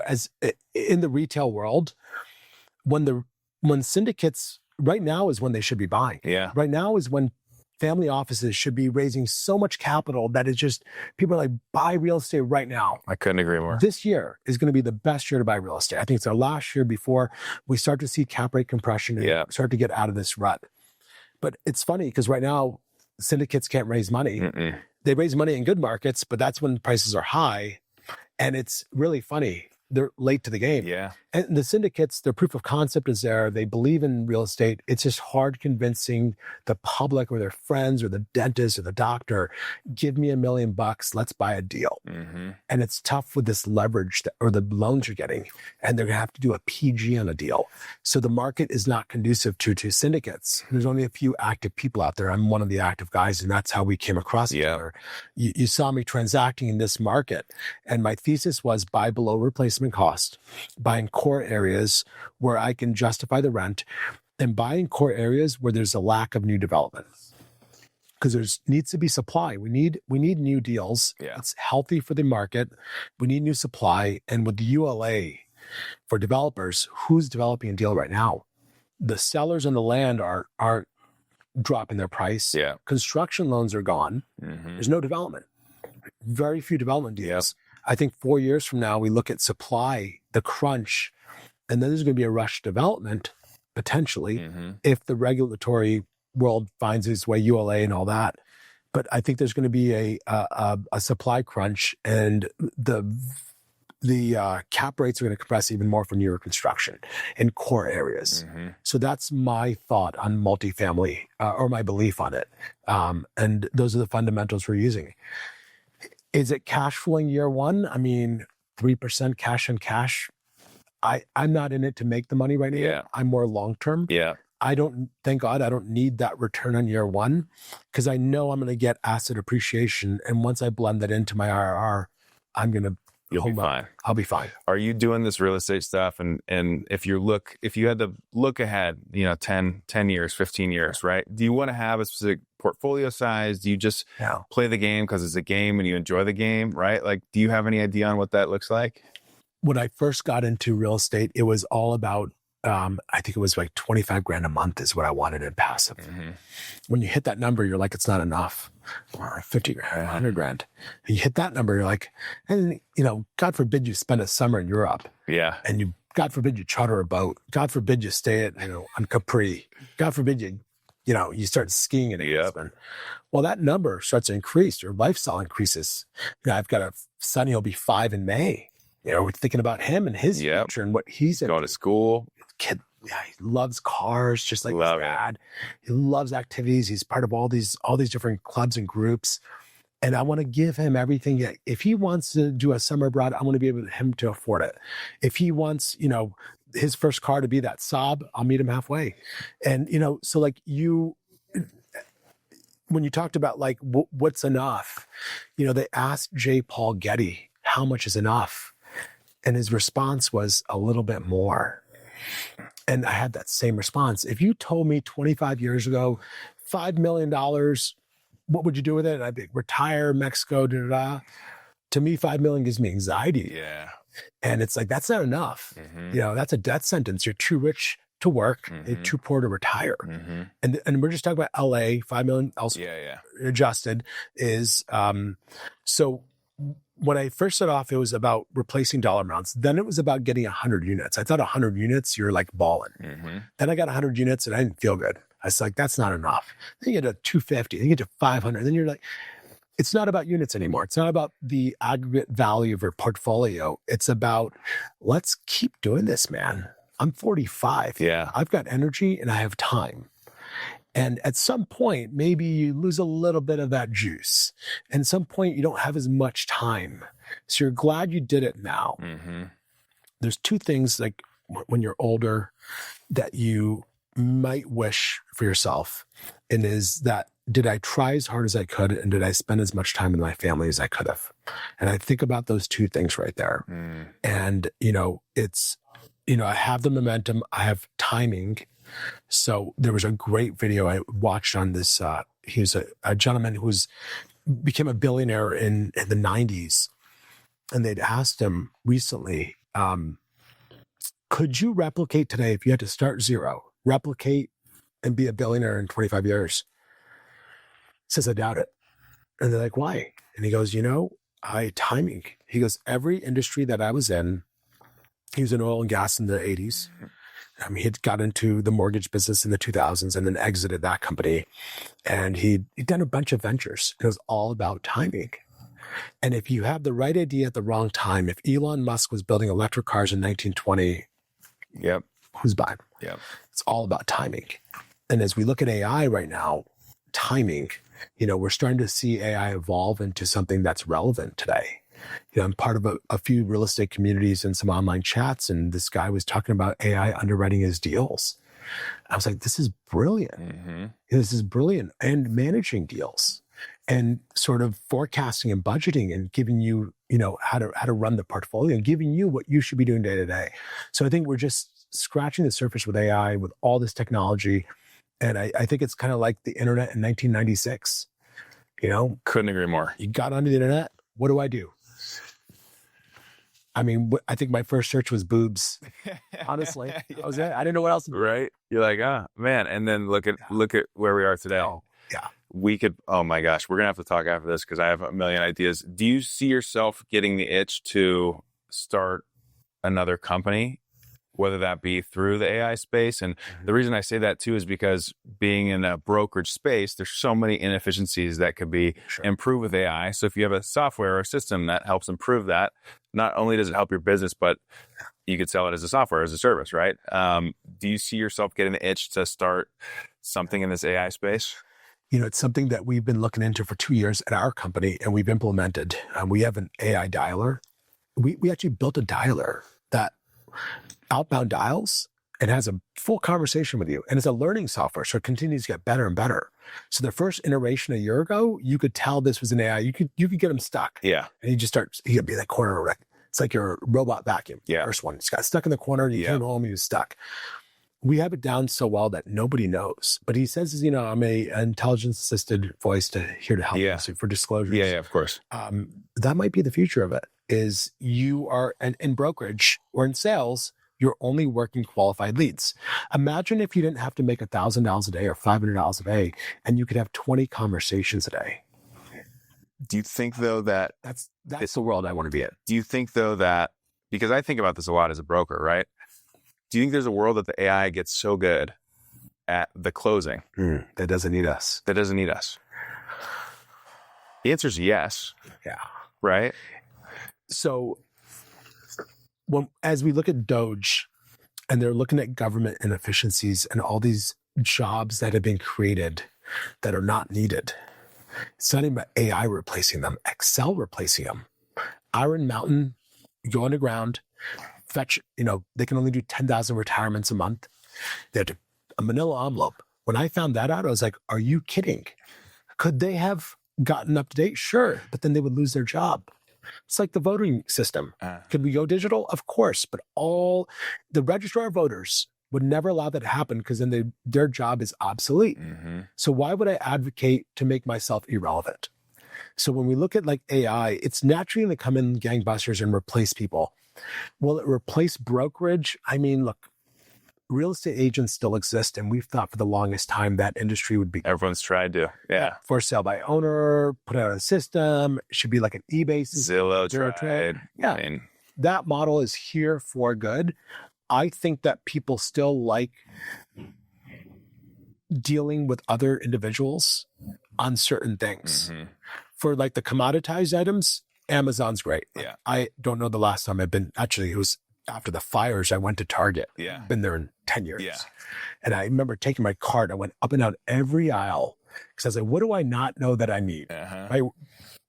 as in the retail world, when syndicates, right now is when they should be buying. Yeah. Right now is when family offices should be raising so much capital that it's just, people are like, buy real estate right now. I couldn't agree more. This year is going to be the best year to buy real estate. I think it's our last year before we start to see cap rate compression and start to get out of this rut. But it's funny because right now, syndicates can't raise money. Mm-mm. They raise money in good markets, but that's when prices are high. And it's really funny. They're late to the game. Yeah. And the syndicates, their proof of concept is there. They believe in real estate. It's just hard convincing the public or their friends or the dentist or the doctor, give me $1 million, let's buy a deal. Mm-hmm. And it's tough with this leverage or the loans you're getting, and they're going to have to do a PG on a deal. So the market is not conducive to syndicates. There's only a few active people out there. I'm one of the active guys, and that's how we came across each other. You saw me transacting in this market, and my thesis was buy below replacement cost, buy in core areas where I can justify the rent, and buy in core areas where there's a lack of new development. Because there needs to be supply. We need new deals. Yeah. It's healthy for the market. We need new supply. And with the ULA for developers, who's developing a deal right now? The sellers on the land are dropping their price. Yeah. Construction loans are gone. Mm-hmm. There's no development. Very few development deals. Yep. I think 4 years from now, we look at supply, the crunch, and then there's going to be a rush development potentially if the regulatory world finds its way, ULA and all that. But I think there's going to be a supply crunch, and the cap rates are going to compress even more for newer construction in core areas. So that's my thought on multifamily, or my belief on it. And those are the fundamentals we're using. Is it cash flowing year one? I mean, 3% cash on cash. I'm not in it to make the money right now. Yeah. I'm more long-term. Yeah. Thank God, I don't need that return on year one, because I know I'm going to get asset appreciation. And once I blend that into my IRR, You'll be fine. I'll be fine. Are you doing this real estate stuff? And if you had to look ahead, 10 years, 15 years, right? Do you want to have a specific portfolio size? Do you just play the game because it's a game and you enjoy the game, right? Like, do you have any idea on what that looks like? When I first got into real estate, it was all about, I think it was like 25 grand a month is what I wanted in passive. When you hit that number, you're like, it's not enough. Or 50 grand, 100 grand. And you hit that number, you're like, and God forbid you spend a summer in Europe. Yeah. And God forbid you charter a boat. God forbid you stay at, on Capri. God forbid you start skiing in Aspen. Well, that number starts to increase. Your lifestyle increases. I've got a son, he'll be 5 in May. We're thinking about him and his future and what he's going to school. Kid, he loves cars, just like his dad. He loves activities. He's part of all these different clubs and groups. And I want to give him everything. If he wants to do a summer abroad, I want to be able him to afford it. If he wants, his first car to be that Saab, I'll meet him halfway. And, so like when you talked about like, what's enough, they asked J. Paul Getty, how much is enough? And his response was a little bit more. And I had that same response. If you told me 25 years ago, $5 million, what would you do with it? And I'd be retire, Mexico, To me, $5 million gives me anxiety. Yeah. And it's like, that's not enough. That's a death sentence. You're too rich to work, and too poor to retire. And we're just talking about LA, $5 million adjusted is, so when I first set off, it was about replacing dollar amounts. Then it was about getting 100 units. I thought 100 units, you're like balling. Then I got 100 units and I didn't feel good. I was like, that's not enough. Then you get to 250, then you get to 500. Then you're like, it's not about units anymore. It's not about the aggregate value of your portfolio. It's about, let's keep doing this, man. I'm 45. Yeah. I've got energy and I have time. And at some point, maybe you lose a little bit of that juice. And at some point, you don't have as much time. So you're glad you did it now. There's two things, like when you're older, that you might wish for yourself. And is that, did I try as hard as I could? And did I spend as much time with my family as I could have? And I think about those two things right there. And, it's, I have the momentum. I have timing. So there was a great video I watched on this. He was a gentleman who became a billionaire in the 90s. And they'd asked him recently, could you replicate today if you had to start zero, replicate and be a billionaire in 25 years? He says, I doubt it. And they're like, why? And he goes, timing. He goes, every industry that I was in, he was in oil and gas in the 80s. He had got into the mortgage business in the 2000s and then exited that company. And he'd done a bunch of ventures. It was all about timing. And if you have the right idea at the wrong time, if Elon Musk was building electric cars in 1920 Yep. Who's buying them? Yep. It's all about timing. And as we look at AI right now, timing, we're starting to see AI evolve into something that's relevant today. I'm part of a few real estate communities and some online chats, and this guy was talking about AI underwriting his deals. I was like, this is brilliant. Mm-hmm. This is brilliant. And managing deals and sort of forecasting and budgeting and giving you, how to run the portfolio and giving you what you should be doing day to day. So I think we're just scratching the surface with AI, with all this technology. And I think it's kind of like the internet in 1996. Couldn't agree more. You got onto the internet. What do? I mean, I think my first search was boobs. Honestly, that was it. I didn't know what else to do. Right? You're like, man. And then look at where we are today. Oh, yeah. We could, oh my gosh, we're going to have to talk after this because I have a million ideas. Do you see yourself getting the itch to start another company, whether that be through the AI space? And the reason I say that too is because being in a brokerage space, there's so many inefficiencies that could be improved with AI. So if you have a software or a system that helps improve that, not only does it help your business, but you could sell it as a software, as a service, right? Do you see yourself getting the itch to start something in this AI space? It's something that we've been looking into for 2 years at our company, and we've implemented. We have an AI dialer. We actually built a dialer that outbound dials and has a full conversation with you. And it's a learning software, so it continues to get better and better. So the first iteration a year ago, you could tell this was an AI. You could get them stuck. Yeah. And he'd be in that corner. It's like your robot vacuum. Yeah. First one. It's got stuck in the corner, and you came home, he was stuck. We have it down so well that nobody knows. But he says, I'm a intelligence-assisted voice here to help us for disclosures. Yeah, of course. That might be the future of it, is you are in brokerage or in sales, you're only working qualified leads. Imagine if you didn't have to make $1,000 a day or $500 a day, and you could have 20 conversations a day. Do you think, though, that... That's the world I want to be in. Do you think, though, that... Because I think about this a lot as a broker, right? Do you think there's a world that the AI gets so good at the closing that doesn't need us? That doesn't need us. The answer is yes. Yeah. Right? So as we look at Doge and they're looking at government inefficiencies and all these jobs that have been created that are not needed, it's not even about AI replacing them, Excel replacing them. Iron Mountain, you go underground, fetch, they can only do 10,000 retirements a month. They have a manila envelope. When I found that out, I was like, are you kidding? Could they have gotten up to date? Sure. But then they would lose their job. It's like the voting system. Could we go digital? Of course. But the registrar of voters would never allow that to happen because then their job is obsolete. Mm-hmm. So why would I advocate to make myself irrelevant? So when we look at like AI, it's naturally going to come in gangbusters and replace people. Will it replace brokerage? I mean, look, real estate agents still exist, and we've thought for the longest time that industry would be... Everyone's tried to, yeah. For sale by owner, put out a system. It should be like an eBay system. Zillow tried. Yeah. That model is here for good. I think that people still like dealing with other individuals on certain things. Mm-hmm. For like the commoditized items, Amazon's great. Yeah. I don't know the last time I've been, actually, it was after the fires, I went to Target. Yeah. Been there in 10 years. Yeah. And I remember taking my cart. I went up and down every aisle because I was like, what do I not know that I need? Uh-huh. My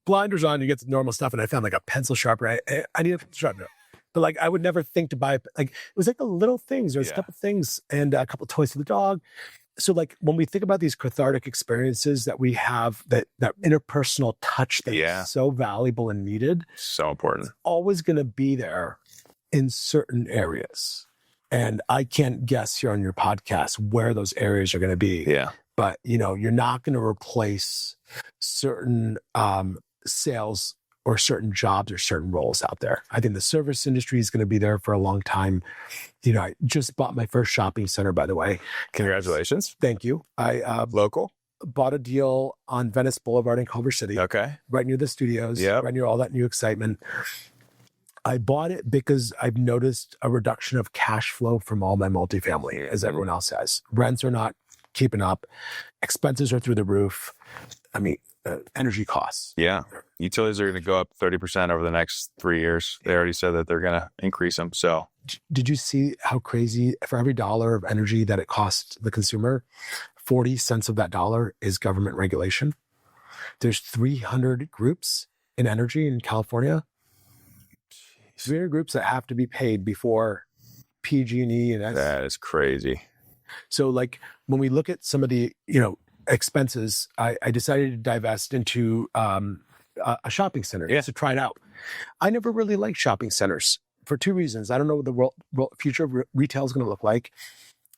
blinders on, you get the normal stuff. And I found like a pencil sharpener. I need a pencil sharpener. But like, I would never think to buy, like, it was like the little things. There was a couple things and a couple toys for the dog. So like when we think about these cathartic experiences that we have, that interpersonal touch that is so valuable and needed. So important. It's always going to be there in certain areas. And I can't guess here on your podcast where those areas are going to be. Yeah. But, you're not going to replace certain sales or certain jobs or certain roles out there. I think the service industry is going to be there for a long time. I just bought my first shopping center, by the way. Congratulations. Thank you. I local bought a deal on Venice Boulevard in Culver City. Okay. Right near the studios. Yep. Right near all that new excitement. I bought it because I've noticed a reduction of cash flow from all my multifamily, as everyone else has. Rents are not keeping up. Expenses are through the roof. I mean, energy costs. Yeah. Utilities are going to go up 30% over the next 3 years. They already said that they're going to increase them. So Did you see how crazy, for every dollar of energy that it costs the consumer, 40 cents of that dollar is government regulation? There's 300 groups in energy in California. 300 groups that have to be paid before PG&E and that is crazy. So like when we look at some of the, expenses, I decided to divest into a shopping center just to try it out. I never really liked shopping centers for two reasons. I don't know what the future of retail is going to look like.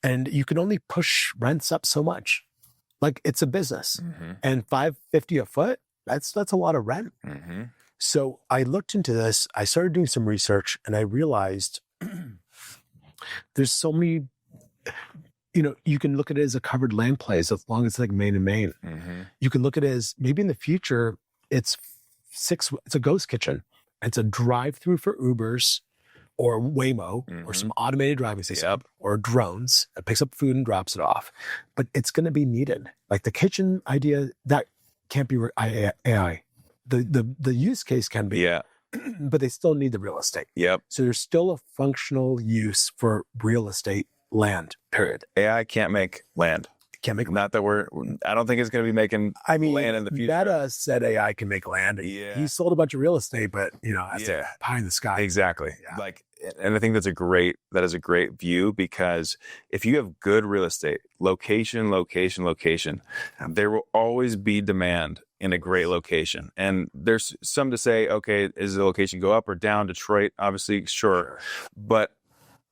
And you can only push rents up so much. Like it's a business. And $550 a foot, that's a lot of rent. So I looked into this, I started doing some research, and I realized there's so many, you can look at it as a covered land place as long as it's like main and main. You can look at it as maybe in the future, it's a ghost kitchen. It's a drive-through for Ubers or Waymo or some automated driving system or drones that picks up food and drops it off. But it's going to be needed. Like the kitchen idea, that can't be AI. The use case can be, but they still need the real estate. So there's still a functional use for real estate land, period. AI can't make land. Can't make land. Not that I don't think it's going to be making land in the future. Meta said AI can make land. He sold a bunch of real estate, but that's pie in the sky. Exactly. And I think that is a great view, because if you have good real estate, location, there will always be demand in a great location. And there's some to say, okay, is the location go up or down? Detroit, obviously, sure. But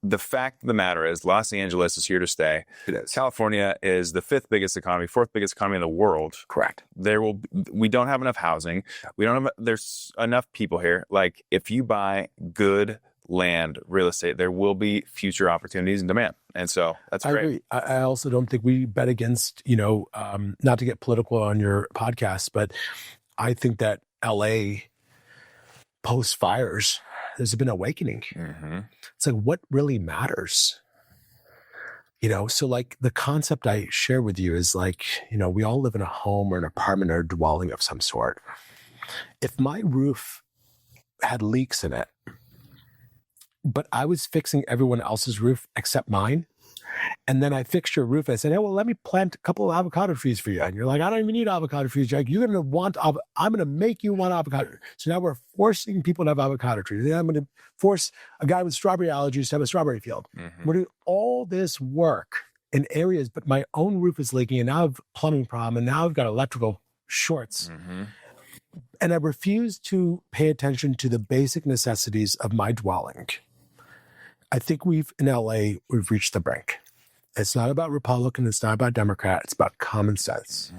the fact of the matter is Los Angeles is here to stay. It is. California is the fourth biggest economy in the world. Correct. We don't have enough housing. There's enough people here. Like if you buy good land, real estate, there will be future opportunities and demand. And so that's great. I agree. I also don't think we bet against, not to get political on your podcast, but I think that LA post fires, there's been awakening. It's like, what really matters? So like the concept I share with you is like, we all live in a home or an apartment or a dwelling of some sort. If my roof had leaks in it, but I was fixing everyone else's roof except mine, and then I fixed your roof, I said, hey, well, let me plant a couple of avocado trees for you. And you're like, I don't even need avocado trees, Jack. I'm going to make you want avocado. So now we're forcing people to have avocado trees. Then I'm going to force a guy with strawberry allergies to have a strawberry field. We're doing all this work in areas, but my own roof is leaking, and now I have a plumbing problem, and now I've got electrical shorts. And I refuse to pay attention to the basic necessities of my dwelling. I think in LA, we've reached the brink. It's not about Republican. It's not about Democrat. It's about common sense.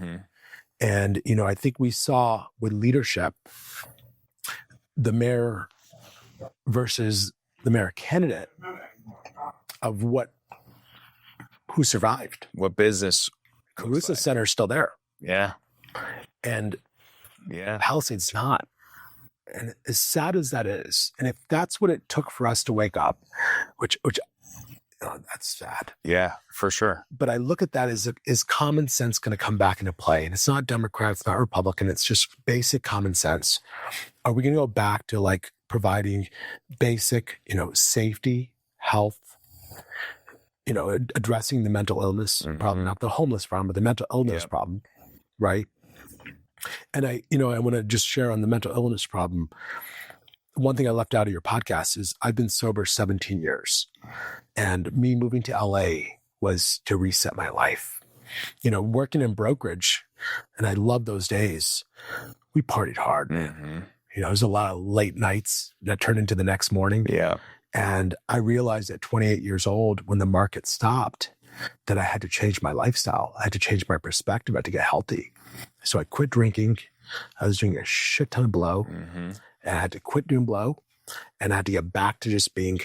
And, I think we saw with leadership, the mayor versus the mayor candidate of who survived. What business? Caruso Center is still there. And Palisades not. And as sad as that is, and if that's what it took for us to wake up, which that's sad. Yeah, for sure. But I look at that as, is common sense going to come back into play? And it's not Democrat, it's not Republican, it's just basic common sense. Are we going to go back to like providing basic, safety, health, addressing the mental illness problem, not the homeless problem, but the mental illness problem, right? And I want to just share on the mental illness problem. One thing I left out of your podcast is I've been sober 17 years, and me moving to LA was to reset my life. Working in brokerage, and I love those days. We partied hard, man. There was a lot of late nights that turned into the next morning. And I realized at 28 years old, when the market stopped, that I had to change my lifestyle. I had to change my perspective. I had to get healthy. So I quit drinking. I was doing a shit ton of blow. And I had to quit doing blow. And I had to get back to just being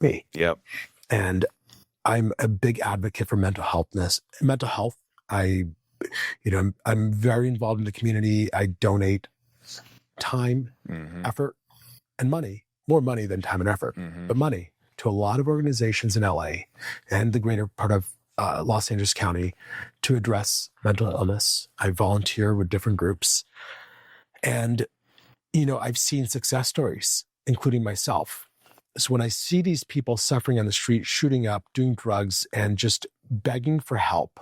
me. And I'm a big advocate for mental health. I'm very involved in the community. I donate time, effort, and money. More money than time and effort, but money to a lot of organizations in LA and the greater part of Los Angeles County to address mental illness. I volunteer with different groups. And, I've seen success stories, including myself. So when I see these people suffering on the street, shooting up, doing drugs, and just begging for help,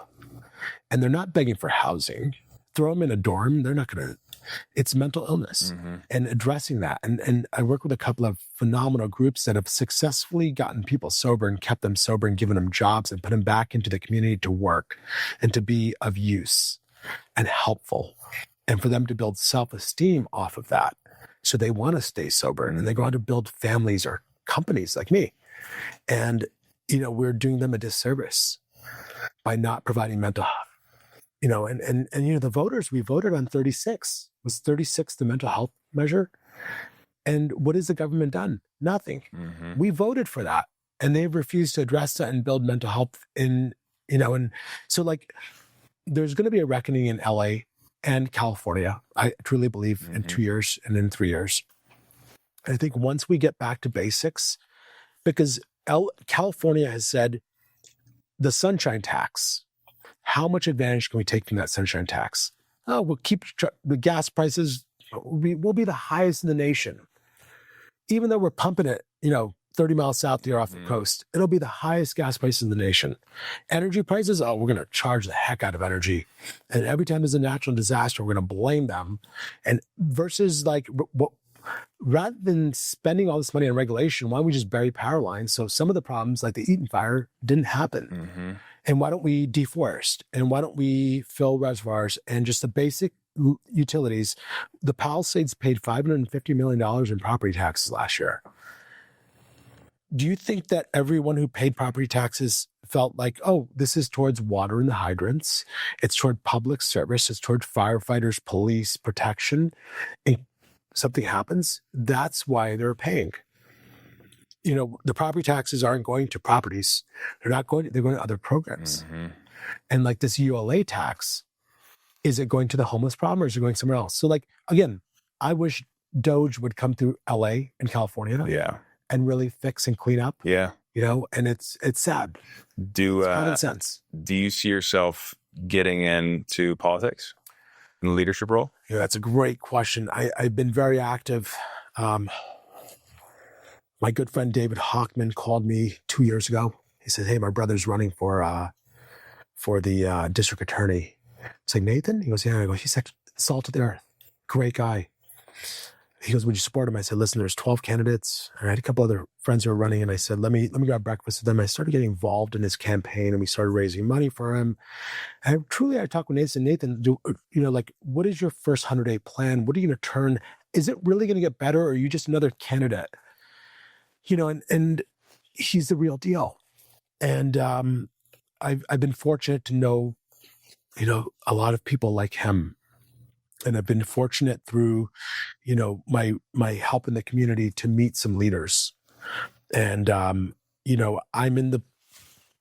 and they're not begging for housing, throw them in a dorm, they're not going to, it's mental illness and addressing that. And I work with a couple of phenomenal groups that have successfully gotten people sober and kept them sober and given them jobs and put them back into the community to work and to be of use and helpful, and for them to build self-esteem off of that. So they want to stay sober and they go on to build families or companies like me. And, we're doing them a disservice by not providing mental health. The voters, we voted on 36. Was 36 the mental health measure? And what has the government done? Nothing. We voted for that. And they've refused to address that and build mental health and so there's going to be a reckoning in LA and California. I truly believe in 2 years and in 3 years. I think once we get back to basics, because California has said the sunshine tax, how much advantage can we take from that sunshine tax? Oh, we'll keep the gas prices, will be the highest in the nation. Even though we're pumping it, 30 miles south here off the coast, it'll be the highest gas prices in the nation. Energy prices, we're going to charge the heck out of energy. And every time there's a natural disaster, we're going to blame them. And versus rather than spending all this money on regulation, why don't we just bury power lines? So some of the problems like the Eaton fire didn't happen. And why don't we deforest? And why don't we fill reservoirs and just the basic utilities? The Palisades paid $550 million in property taxes last year. Do you think that everyone who paid property taxes felt like, oh, this is towards water in the hydrants, it's toward public service, it's toward firefighters, police, protection, and something happens? That's why they're paying. The property taxes aren't going to properties. They're going to other programs. And like this ULA tax, is it going to the homeless problem or is it going somewhere else? So again, I wish Doge would come through LA and California. And really fix and clean up. And it's sad. It's common sense. Do you see yourself getting into politics in a leadership role? That's a great question. I've been very active. My good friend David Hochman called me 2 years ago. He said, hey, my brother's running for the district attorney. It's like, Nathan? He goes, yeah. I go, he's like salt of the earth. Great guy. He goes, would you support him? I said, listen, there's 12 candidates. I had a couple other friends who were running, and I said, let me grab breakfast with them. I started getting involved in his campaign, and we started raising money for him. And I talked with Nathan, what is your first 100-day plan? What are you going to turn? Is it really going to get better, or are you just another candidate? And he's the real deal. And I've been fortunate to know, a lot of people like him. And I've been fortunate through, my help in the community to meet some leaders. And, I'm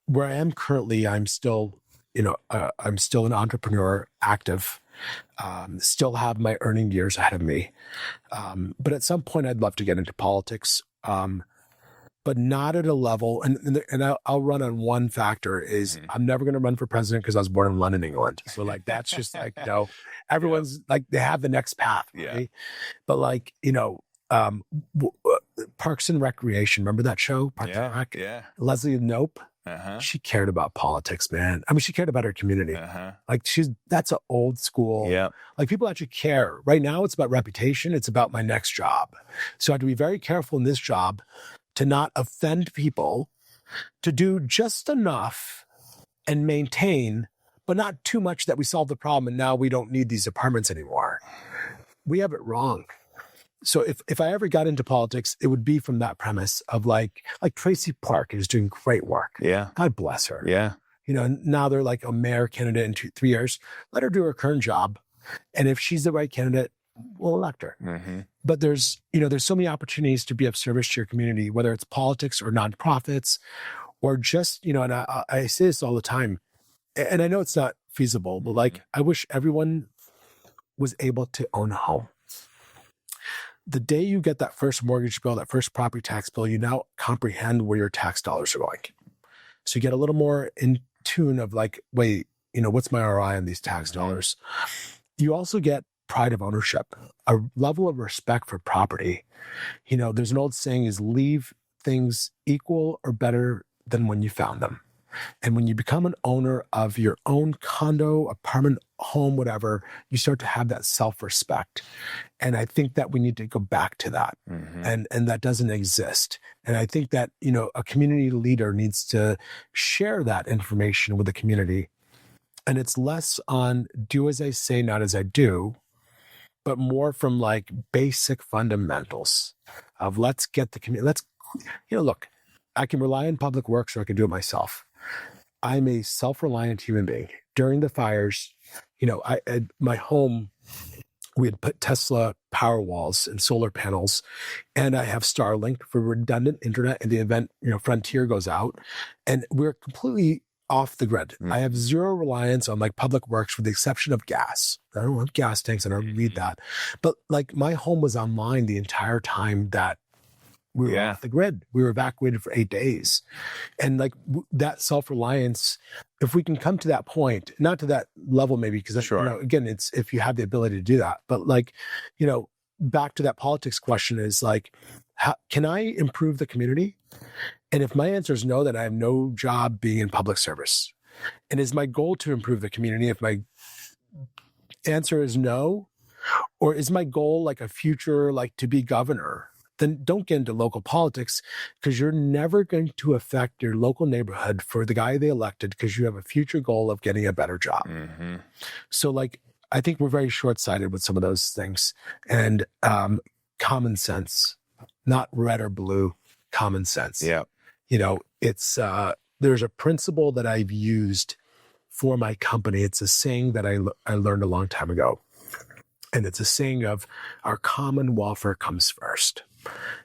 where I am currently, I'm still an entrepreneur, active, still have my earning years ahead of me. But at some point I'd love to get into politics. But not at a level, and I'll run on one factor is I'm never going to run for president because I was born in London, England. So that's just everyone's they have the next path. Right? But Parks and Recreation, remember that show? Parks and Rec? Yeah. Leslie Knope, she cared about politics, man. I mean, she cared about her community. That's an old school. Yeah. People actually care. Right now it's about reputation. It's about my next job. So I have to be very careful in this job to not offend people, to do just enough and maintain, but not too much that we solve the problem and now we don't need these apartments anymore. We have it wrong. So if I ever got into politics, it would be from that premise of like Tracy Park is doing great work. Yeah. God bless her. Yeah. Now they're like a mayor candidate in 3 years. Let her do her current job. And if she's the right candidate, we'll elect her. But there's so many opportunities to be of service to your community, whether it's politics or nonprofits or just, and I say this all the time, and I know it's not feasible, but I wish everyone was able to own a home. The day you get that first mortgage bill, that first property tax bill, you now comprehend where your tax dollars are going. So you get a little more into tune of like, wait, what's my ROI on these tax dollars? You also get pride of ownership, a level of respect for property. There's an old saying is leave things equal or better than when you found them. And when you become an owner of your own condo, apartment, home, whatever, you start to have that self-respect. And I think that we need to go back to that. And that doesn't exist. And I think that, a community leader needs to share that information with the community. And it's less on do as I say, not as I do, but more from like basic fundamentals of let's get the community. Look, I can rely on public works or I can do it myself. I'm a self-reliant human being. During the fires, my home, we had put Tesla power walls and solar panels, and I have Starlink for redundant internet in the event, Frontier goes out, and we're completely off the grid. I have zero reliance on like public works with the exception of gas. I don't have gas tanks and I don't need that. But like my home was online the entire time that we were off the grid. We were evacuated for 8 days. And like that self-reliance, if we can come to that point, not to that level maybe, because again, it's if you have the ability to do that. But like, back to that politics question is like, how can I improve the community? And if my answer is no, then I have no job being in public service. And is my goal to improve the community? If my answer is no, or is my goal like a future, like to be governor? Then don't get into local politics because you're never going to affect your local neighborhood for the guy they elected because you have a future goal of getting a better job. So like, I think we're very short-sighted with some of those things. And common sense, not red or blue, common sense. Yeah. It's there's a principle that I've used for my company. It's a saying that I learned a long time ago. And it's a saying of our common welfare comes first.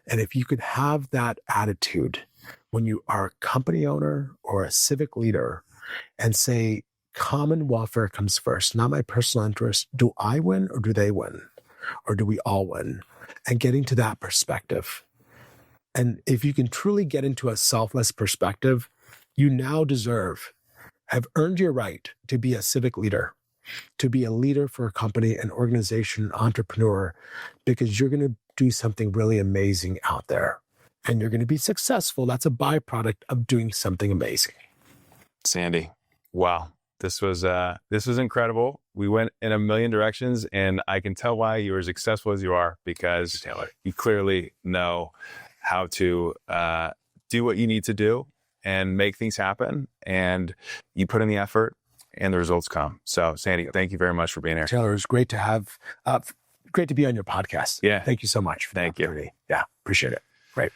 And if you could have that attitude when you are a company owner or a civic leader and say, common welfare comes first, not my personal interest. Do I win or do they win? Or do we all win? And getting to that perspective. And if you can truly get into a selfless perspective, you now have earned your right to be a civic leader, to be a leader for a company, an organization, an entrepreneur, because you're going to do something really amazing out there and you're going to be successful. That's a byproduct of doing something amazing. Sandi, wow. This was incredible. We went in a million directions and I can tell why you are as successful as you are because you clearly know how to do what you need to do and make things happen. And you put in the effort and the results come. So Sandi, thank you very much for being here. Taylor, it was great to have, great to be on your podcast. Yeah. Thank you so much for the opportunity. Yeah. Appreciate it. Great.